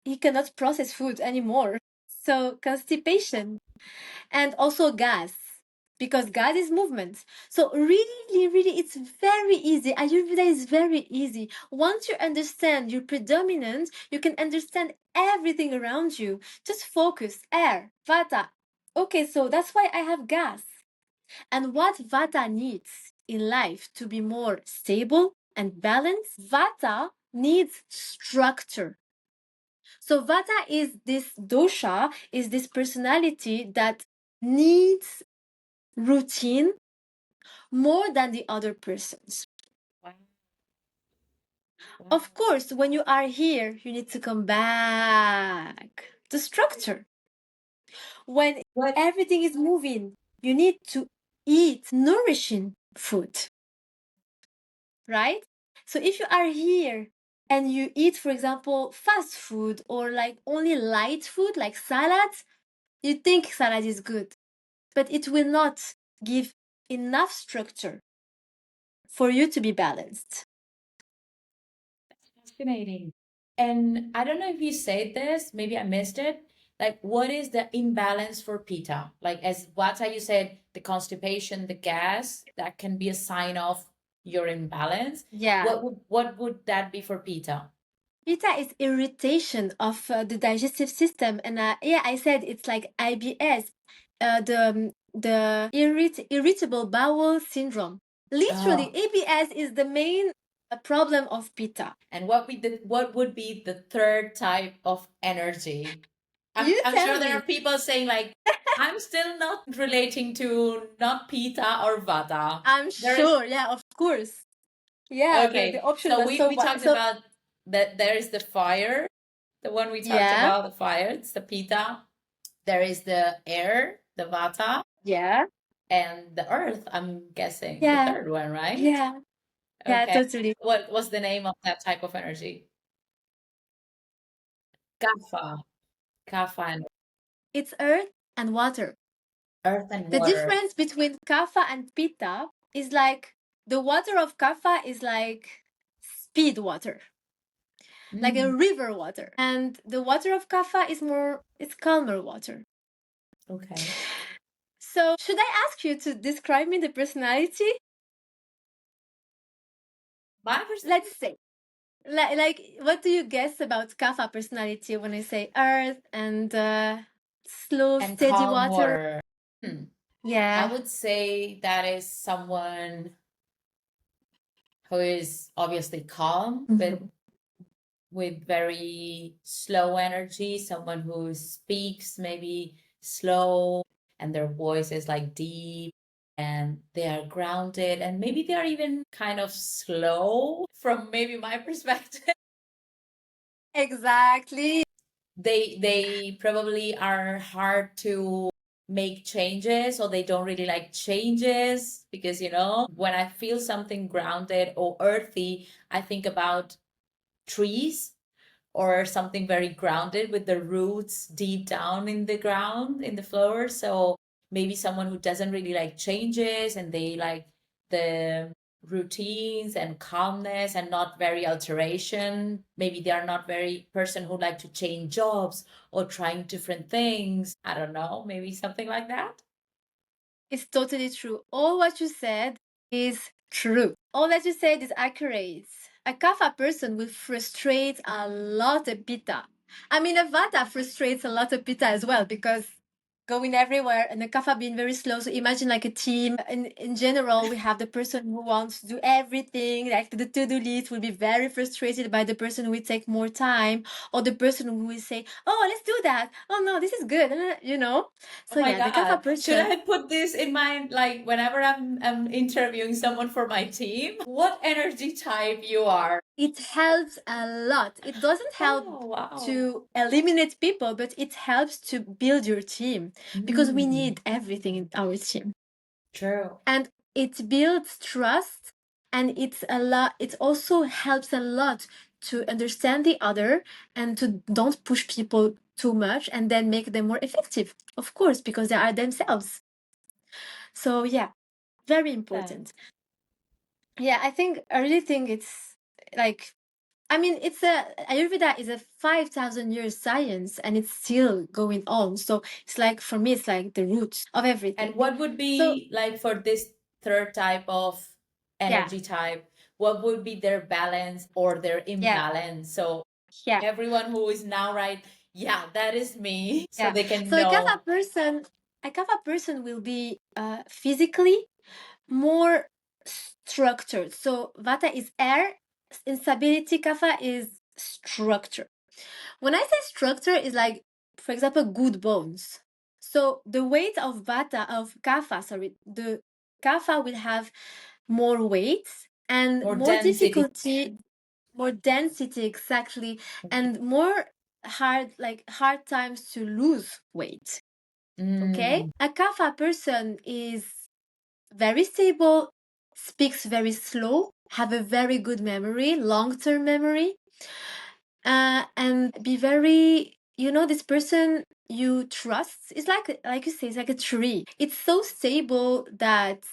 he cannot process food anymore. So constipation, and also gas, because gas is movement. So really, really, it's very easy. Ayurveda is very easy. Once you understand your predominant, you can understand everything around you. Just focus, air, Vata. Okay, so that's why I have gas. And what Vata needs in life to be more stable and balanced, Vata needs structure. So Vata is this dosha, is this personality that needs routine more than the other persons. Wow. Of course, when you are here, you need to come back to structure. When What? everything is moving, you need to eat nourishing food, right? So if you are here and you eat, for example, fast food or like only light food like salads, you think salad is good, but it will not give enough structure for you to be balanced. Fascinating. And I don't know if you said this, maybe I missed it. Like, what is the imbalance for Pitta? Like, as Vata, you said the constipation, the gas, that can be a sign of your imbalance. Yeah. What would that be for Pitta? Pitta is irritation of the digestive system, and yeah, I said it's like IBS. The the irritable bowel syndrome. Literally, ABS is the main problem of Pitta. And what would be the third type of energy? I'm tell sure there me. are people saying like, I'm still not relating to not Pitta or Vata. I'm sure. Yeah, of course. Yeah, the Okay, option so was we talked so about that there is the fire, the one we talked yeah, about, the fire, it's the Pitta. There is the air, the Vata, yeah, and the earth, I'm guessing, the yeah, third one, right? yeah, yeah, Okay. totally. What was the name of that type of energy? Kapha. Kapha and It's earth and water. earth and The water. difference between Kapha and Pitta is like the water of Kapha is like speed water, like a river water, and the water of Kapha is more, it's calmer water. Okay. So should I ask you to describe me the personality? Let's say, like what do you guess about Kapha personality when I say earth and slow, and steady calm water? water. I Yeah. would say that is someone who is obviously calm, but with very slow energy, someone who speaks maybe slow and their voice is like deep and they are grounded and maybe they are even kind of slow from maybe my perspective. Exactly. They probably are hard to make changes or they don't really like changes because when I feel something grounded or earthy, I think about trees or something very grounded with the roots deep down in the ground, in the floor. So maybe someone who doesn't really like changes and they like the routines and calmness and not very alteration. Maybe they are not very person who like to change jobs or trying different things. I don't know, maybe something like that. It's totally true. All what you said is true. All that you said is accurate. A Kapha person will frustrate a lot of Pitta. I mean, a Vata frustrates a lot of Pitta as well because going everywhere and the Kapha being very slow. So imagine like a team. In general, we have the person who wants to do everything, like the to-do list will be very frustrated by the person who will take more time or the person who will say, oh, let's do that. Oh no, this is good. Oh So my yeah, the Kapha God. Should person. I put this in mind, like whenever I'm interviewing someone for my team? What energy type you are? It helps a lot. It doesn't help Oh, wow. to eliminate people, but it helps to build your team because we need everything in our team. True. And it builds trust and it also helps a lot to understand the other and to don't push people too much and then make them more effective, of course, because they are themselves. So yeah, very important. Yeah, I really think it's like, I mean, Ayurveda is a 5,000 years science and it's still going on. So it's like, for me, it's like the root of everything. And what would be like for this third type of energy type? What would be their balance or their imbalance? So yeah, everyone who is now right, yeah, that is me. So yeah. they can So know. A Kapha person will be physically more structured. So Vata is air, instability, Kapha is structure. When I say structure, is like, for example, good bones. So the weight of Kapha, sorry, the Kapha will have more weight and More more density. difficulty, more density, exactly, and more hard times to lose weight. Okay? A Kapha person is very stable, speaks very slow, have a very good memory, long-term memory, and be very, this person you trust is like you say, it's like a tree. It's so stable that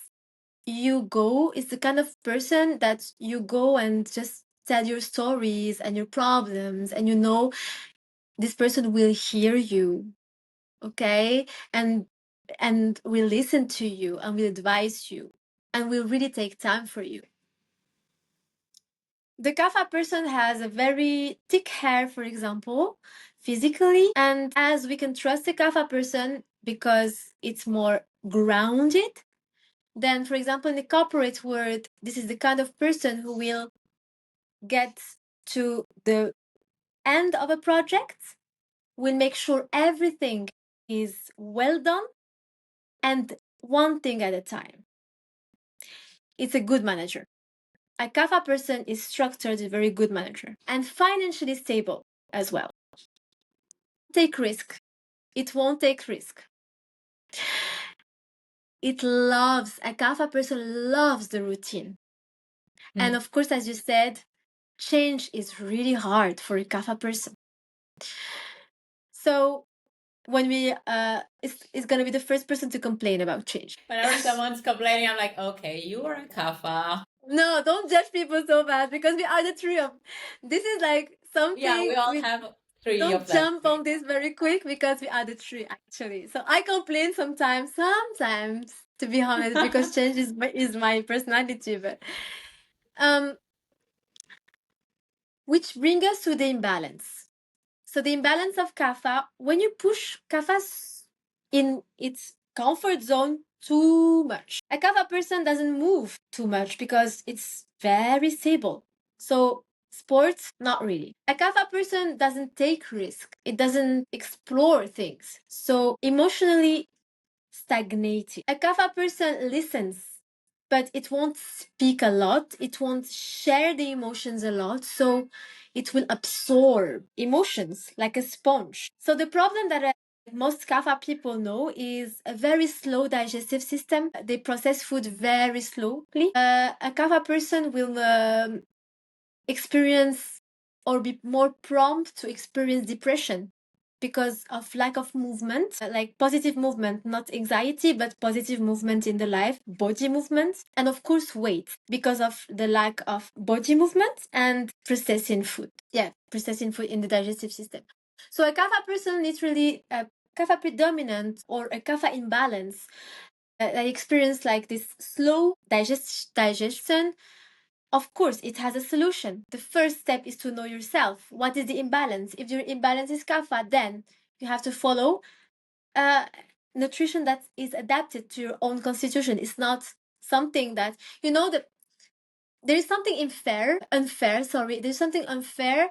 it's the kind of person that you go and just tell your stories and your problems, and this person will hear you, okay, and will listen to you and will advise you and will really take time for you. The Kapha person has a very thick hair, for example, physically, and as we can trust the Kapha person because it's more grounded, then, for example, in the corporate world, this is the kind of person who will get to the end of a project, will make sure everything is well done, and one thing at a time. It's a good manager. A Kapha person is structured, a very good manager, and financially stable as well. Take risk. It won't take risk. A Kapha person loves the routine. And of course, as you said, change is really hard for a Kapha person. So when we is gonna be the first person to complain about change. Whenever someone's complaining, I'm like, okay, you are a Kapha. No, don't judge people so bad, because we are the three of. This is like something. Yeah, we all have three don't of them. jump on this very quick, because we are the three actually. So I complain sometimes, to be honest, because change is my personality. But which brings us to the imbalance. So the imbalance of Kapha, when you push Kapha in its comfort zone too much. A Kapha person doesn't move too much because it's very stable. So sports, not really. A Kapha person doesn't take risk. It doesn't explore things. So emotionally stagnated. A Kapha person listens, but it won't speak a lot. It won't share the emotions a lot. So it will absorb emotions like a sponge. So the problem that most Kapha people know is a very slow digestive system. They process food very slowly. A Kapha person will experience or be more prompt to experience depression because of lack of movement, like positive movement, not anxiety, but positive movement in the life, body movement, and of course weight, because of the lack of body movement and processing food. Yeah, processing food in the digestive system. So a Kapha person, literally a Kapha predominant or a Kapha imbalance, they experience like this slow digestion. Of course, it has a solution. The first step is to know yourself. What is the imbalance? If your imbalance is Kapha, then you have to follow nutrition that is adapted to your own constitution. It's not something that, that there is something there's something unfair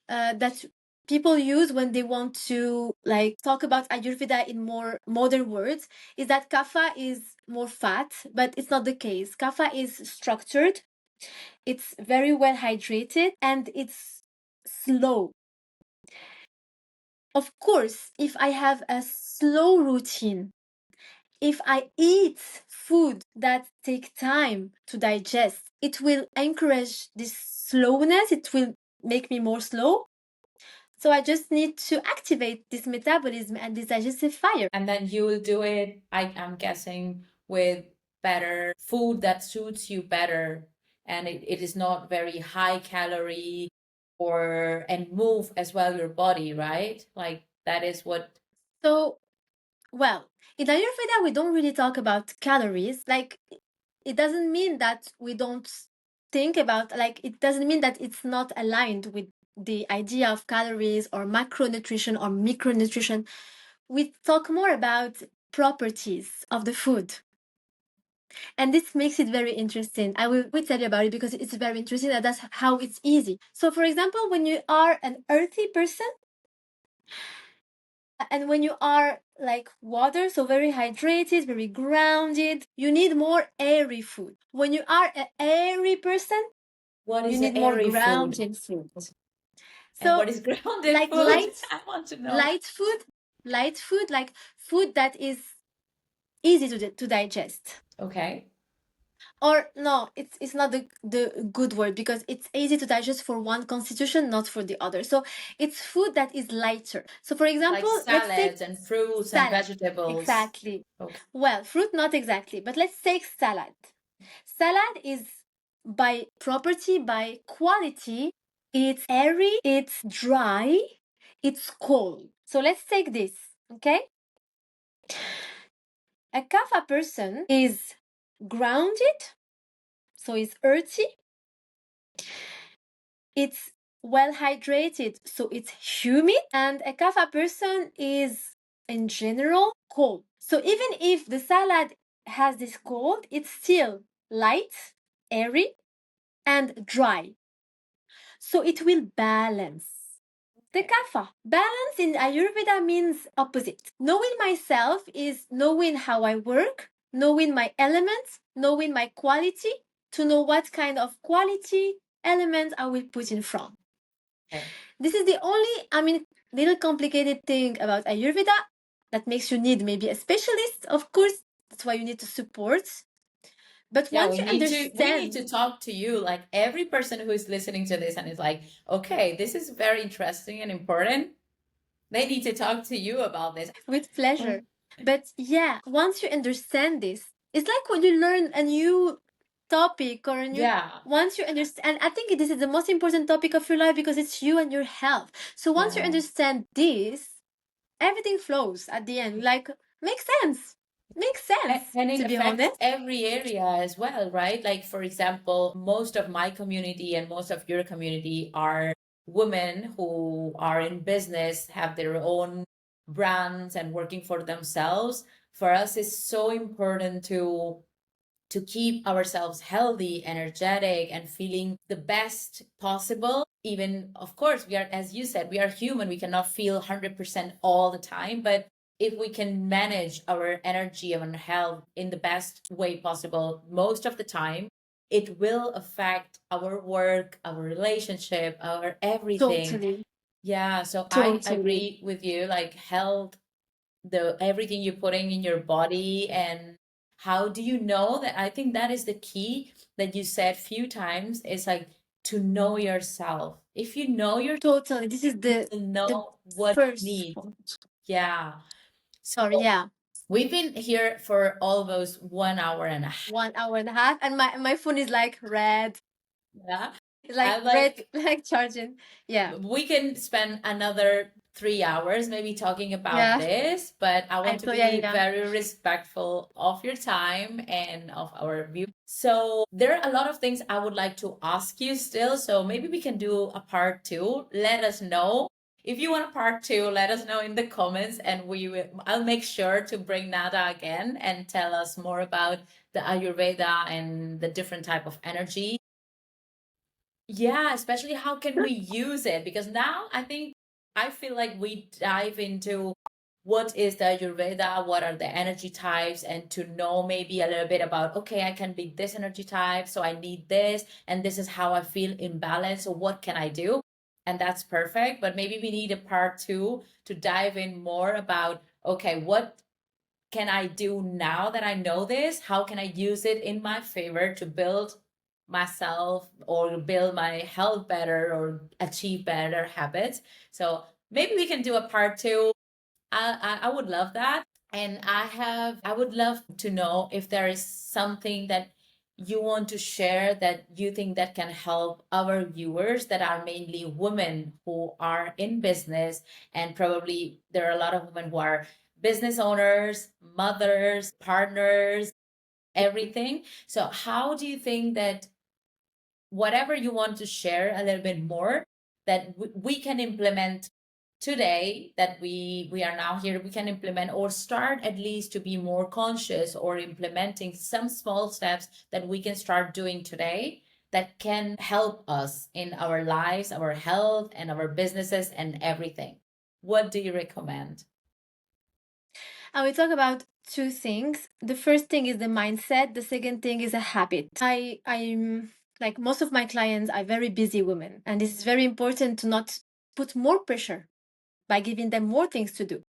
that people use when they want to like talk about Ayurveda in more modern words, is that Kapha is more fat, but it's not the case. Kapha is structured, it's very well hydrated, and it's slow. Of course, if I have a slow routine, if I eat food that take time to digest, it will encourage this slowness, it will make me more slow. So I just need to activate this metabolism and this digestive fire. And then you will do it, I'm guessing, with better food that suits you better. And it is not very high calorie and move as well your body, right? Like that is what. So, well, in Ayurveda, we don't really talk about calories. Like, it doesn't mean that we don't think about, like, it doesn't mean that it's not aligned with the idea of calories or macronutrition or micronutrition. We talk more about properties of the food. And this makes it very interesting. I will tell you about it because it's very interesting, and that's how it's easy. So, for example, when you are an earthy person, and when you are like water, so very hydrated, very grounded, you need more airy food. When you are an airy person, you need more grounded food. So, and what is grounded like food? Light, I want to know. Light food, like food that is easy to digest. Okay. Or no, it's not the good word, because it's easy to digest for one constitution, not for the other. So it's food that is lighter. So for example, like salads and fruits and vegetables. Exactly. Okay. Well, fruit not exactly, but let's take salad. Salad is by property, by quality, it's airy, it's dry, it's cold. So let's take this, okay? A Kapha person is grounded, so it's earthy. It's well hydrated, so it's humid. And a Kapha person is in general cold. So even if the salad has this cold, it's still light, airy, and dry. So it will balance. The Kapha. Balance in Ayurveda means opposite. Knowing myself is knowing how I work, knowing my elements, knowing my quality, to know what kind of quality element I will put in front. Okay. This is the only, little complicated thing about Ayurveda that makes you need maybe a specialist, of course. That's why you need to support. But Yeah, once you we need to understand, talk to you, like every person who is listening to this and is like, okay, this is very interesting and important. They need to talk to you about this. with pleasure. But yeah, once you understand this, it's like when you learn a new topic or a new. Yeah. Once you understand, and I think this is the most important topic of your life because it's you and your health. So once you Yeah. understand this, everything flows at the end. Like, makes sense. Makes sense, And it to be affects honest. every area as well, right? Like, for example, most of my community and most of your community are women who are in business, have their own brands and working for themselves. For us, it's so important to keep ourselves healthy, energetic, and feeling the best possible. Even, of course, we are, as you said, we are human. We cannot feel 100% all the time, but if we can manage our energy and health in the best way possible most of the time, it will affect our work, our relationship, our everything. Totally. Yeah, so I Totally. agree with you. Like, health, the everything you're putting in your body, and how do you know that? I think that is the key that you said few times, is like to know yourself. If you know yourself, Totally. This is you the will the know what you first need. point. Yeah. Sorry, So yeah. we've been here for almost 1 hour and a half. 1 hour and a half, and my phone is like red. Yeah. It's like I'm red, like, like charging. Yeah. we can spend another 3 hours maybe talking about Yeah. this, but I I want to thought, yeah, be yeah. very respectful of your time and of our view. So there are a lot of things I would like to ask you still. So maybe we can do a part two. Let us know. If you want a part two, let us know in the comments, and I'll make sure to bring Nada again and tell us more about the Ayurveda and the different type of energy. Yeah, especially how can we use it? Because now I feel like we dive into what is the Ayurveda, what are the energy types, and to know maybe a little bit about, okay, I can be this energy type, so I need this, and this is how I feel imbalanced. So what can I do? And that's perfect. But maybe we need a part two to dive in more about, okay, what can I do now that I know this? How can I use it in my favor to build myself or build my health better or achieve better habits? So maybe we can do a part two. I would love that. And I would love to know if there is something that you want to share that you think that can help our viewers that are mainly women who are in business, and probably there are a lot of women who are business owners, mothers, partners, everything. So how do you think that whatever you want to share a little bit more, that we can implement today, that we are now here, we can implement or start at least to be more conscious, or implementing some small steps that we can start doing today that can help us in our lives, our health, and our businesses and everything? What do you recommend? I will talk about two things. The first thing is the mindset. The second thing is a habit. I'm like most of my clients are very busy women, and this is very important to not put more pressure by giving them more things to do.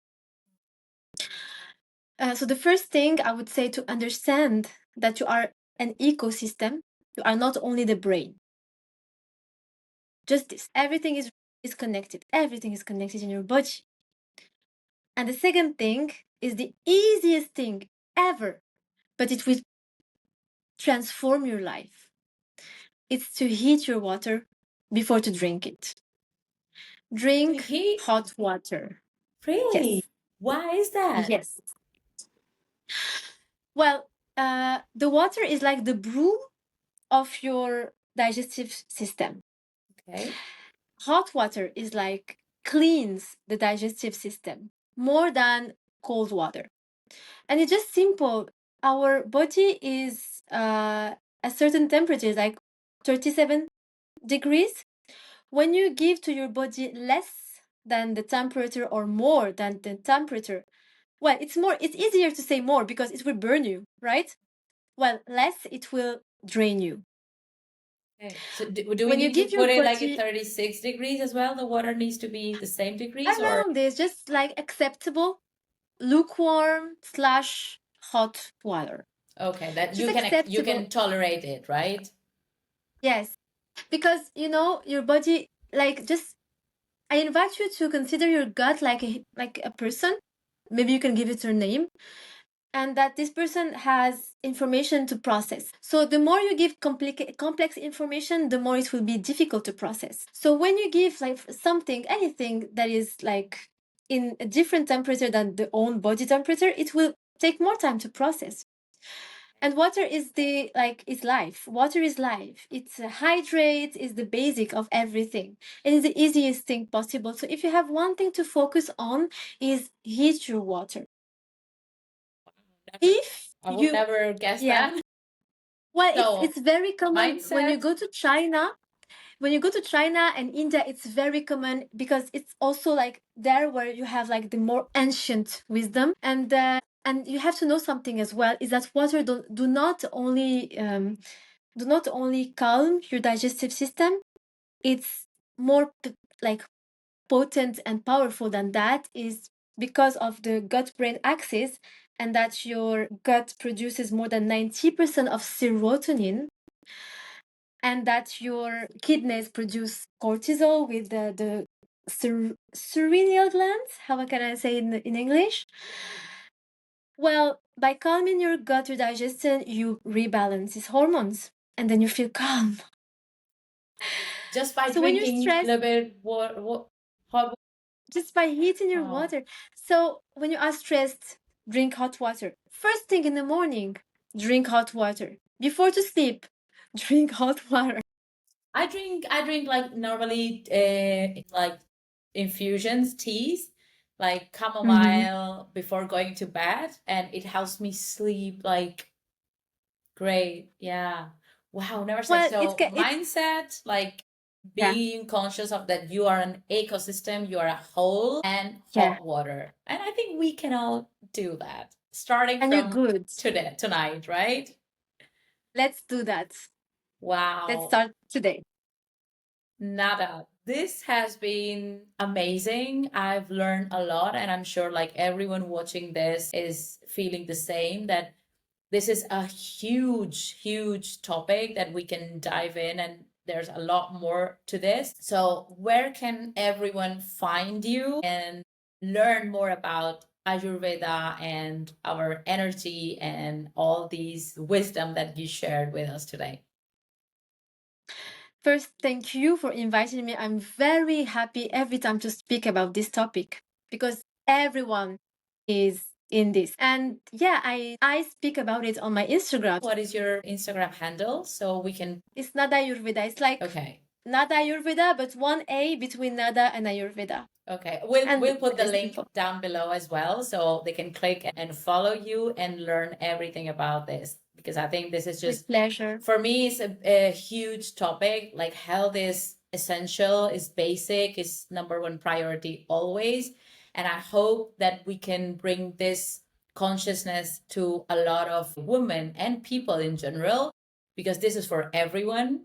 So the first thing I would say, to understand that you are an ecosystem. You are not only the brain. Just this. Everything is connected. Everything is connected in your body. And the second thing is the easiest thing ever, but it will transform your life. It's to heat your water before to drink it. To Drink heat? hot water. Really? Yes. Why is that? Yes. Well, the water is like the brew of your digestive system. Okay. Hot water is like cleans the digestive system more than cold water. And it's just simple. Our body is a certain temperature, like 37 degrees. When you give to your body less than the temperature or more than the temperature, well, it's easier to say more because it will burn you, right? Well, less, it will drain you. Okay. So do we When you need to give your put it like at body 36 degrees as well? The water needs to be the same degrees, or around this, just like acceptable, lukewarm slash hot water. okay, that Just you acceptable. can tolerate it, right? Yes. Because your body, like, just I invite you to consider your gut like a person. Maybe you can give it your name, and that this person has information to process. So the more you give complex information, the more it will be difficult to process. So when you give like something, anything that is like in a different temperature than the own body temperature, it will take more time to process. And water is is life. Water is life. It's hydrate is the basic of everything. It is the easiest thing possible. So if you have one thing to focus on, is heat your water. If I would you never guess Yeah. that. Well, So it's very common when you mindset. go to China. When you go to China and India, it's very common because it's also like there where you have like the more ancient wisdom, and you have to know something as well is that water do not only calm your digestive system, it's more like potent and powerful than that is because of the gut brain axis, and that your gut produces more than 90% of serotonin, and that your kidneys produce cortisol with the cereal glands. How can I say in English? Well, by calming your gut, your digestion, you rebalance these hormones, and then you feel calm. Just by So when you're drinking a stressed, little bit hot just by heating your water. water. So when you are stressed, drink hot water. First thing in the morning, drink hot water. Before to sleep, drink hot water. I drink like normally like infusions, teas, like Mhm. chamomile before going to bed, and it helps me sleep like great. Yeah. Wow, never said Well, so. it's Mindset, like yeah, being conscious of that you are an ecosystem, you are a whole, and yeah, hot water. And I think we can all do that, starting and you're from good. today, tonight, right? Let's do that. Let's Wow. start today. Nada. This has been amazing. I've learned a lot, and I'm sure like everyone watching this is feeling the same that this is a huge, huge topic that we can dive in, and there's a lot more to this. So, where can everyone find you and learn more about Ayurveda and our energy and all these wisdom that you shared with us today? First, thank you for inviting me. I'm very happy every time to speak about this topic because everyone is in this. And yeah, I speak about it on my Instagram. What is your Instagram handle so we can? It's Nada Ayurveda. It's like Okay. Nada Ayurveda, but one A between Nada and Ayurveda. Okay, we'll And put the very link simple. down below as well so they can click and follow you and learn everything about this, because I think this is With just, pleasure. for me, it's a huge topic. Like health is essential, is basic, is number one priority always. And I hope that we can bring this consciousness to a lot of women and people in general, because this is for everyone.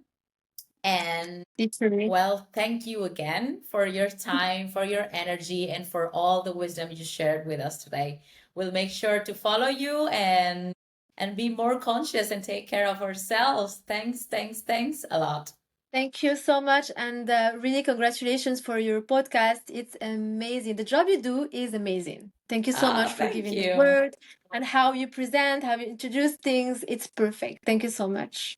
And Literally. well, thank you again for your time, for your energy, and for all the wisdom you shared with us today. We'll make sure to follow you and be more conscious and take care of ourselves. Thanks, thanks, thanks a lot. Thank you so much. And really, congratulations for your podcast. It's amazing. The job you do is amazing. Thank you so much Ah, for thank giving the you. word and how you present, how you introduce things. It's perfect. Thank you so much.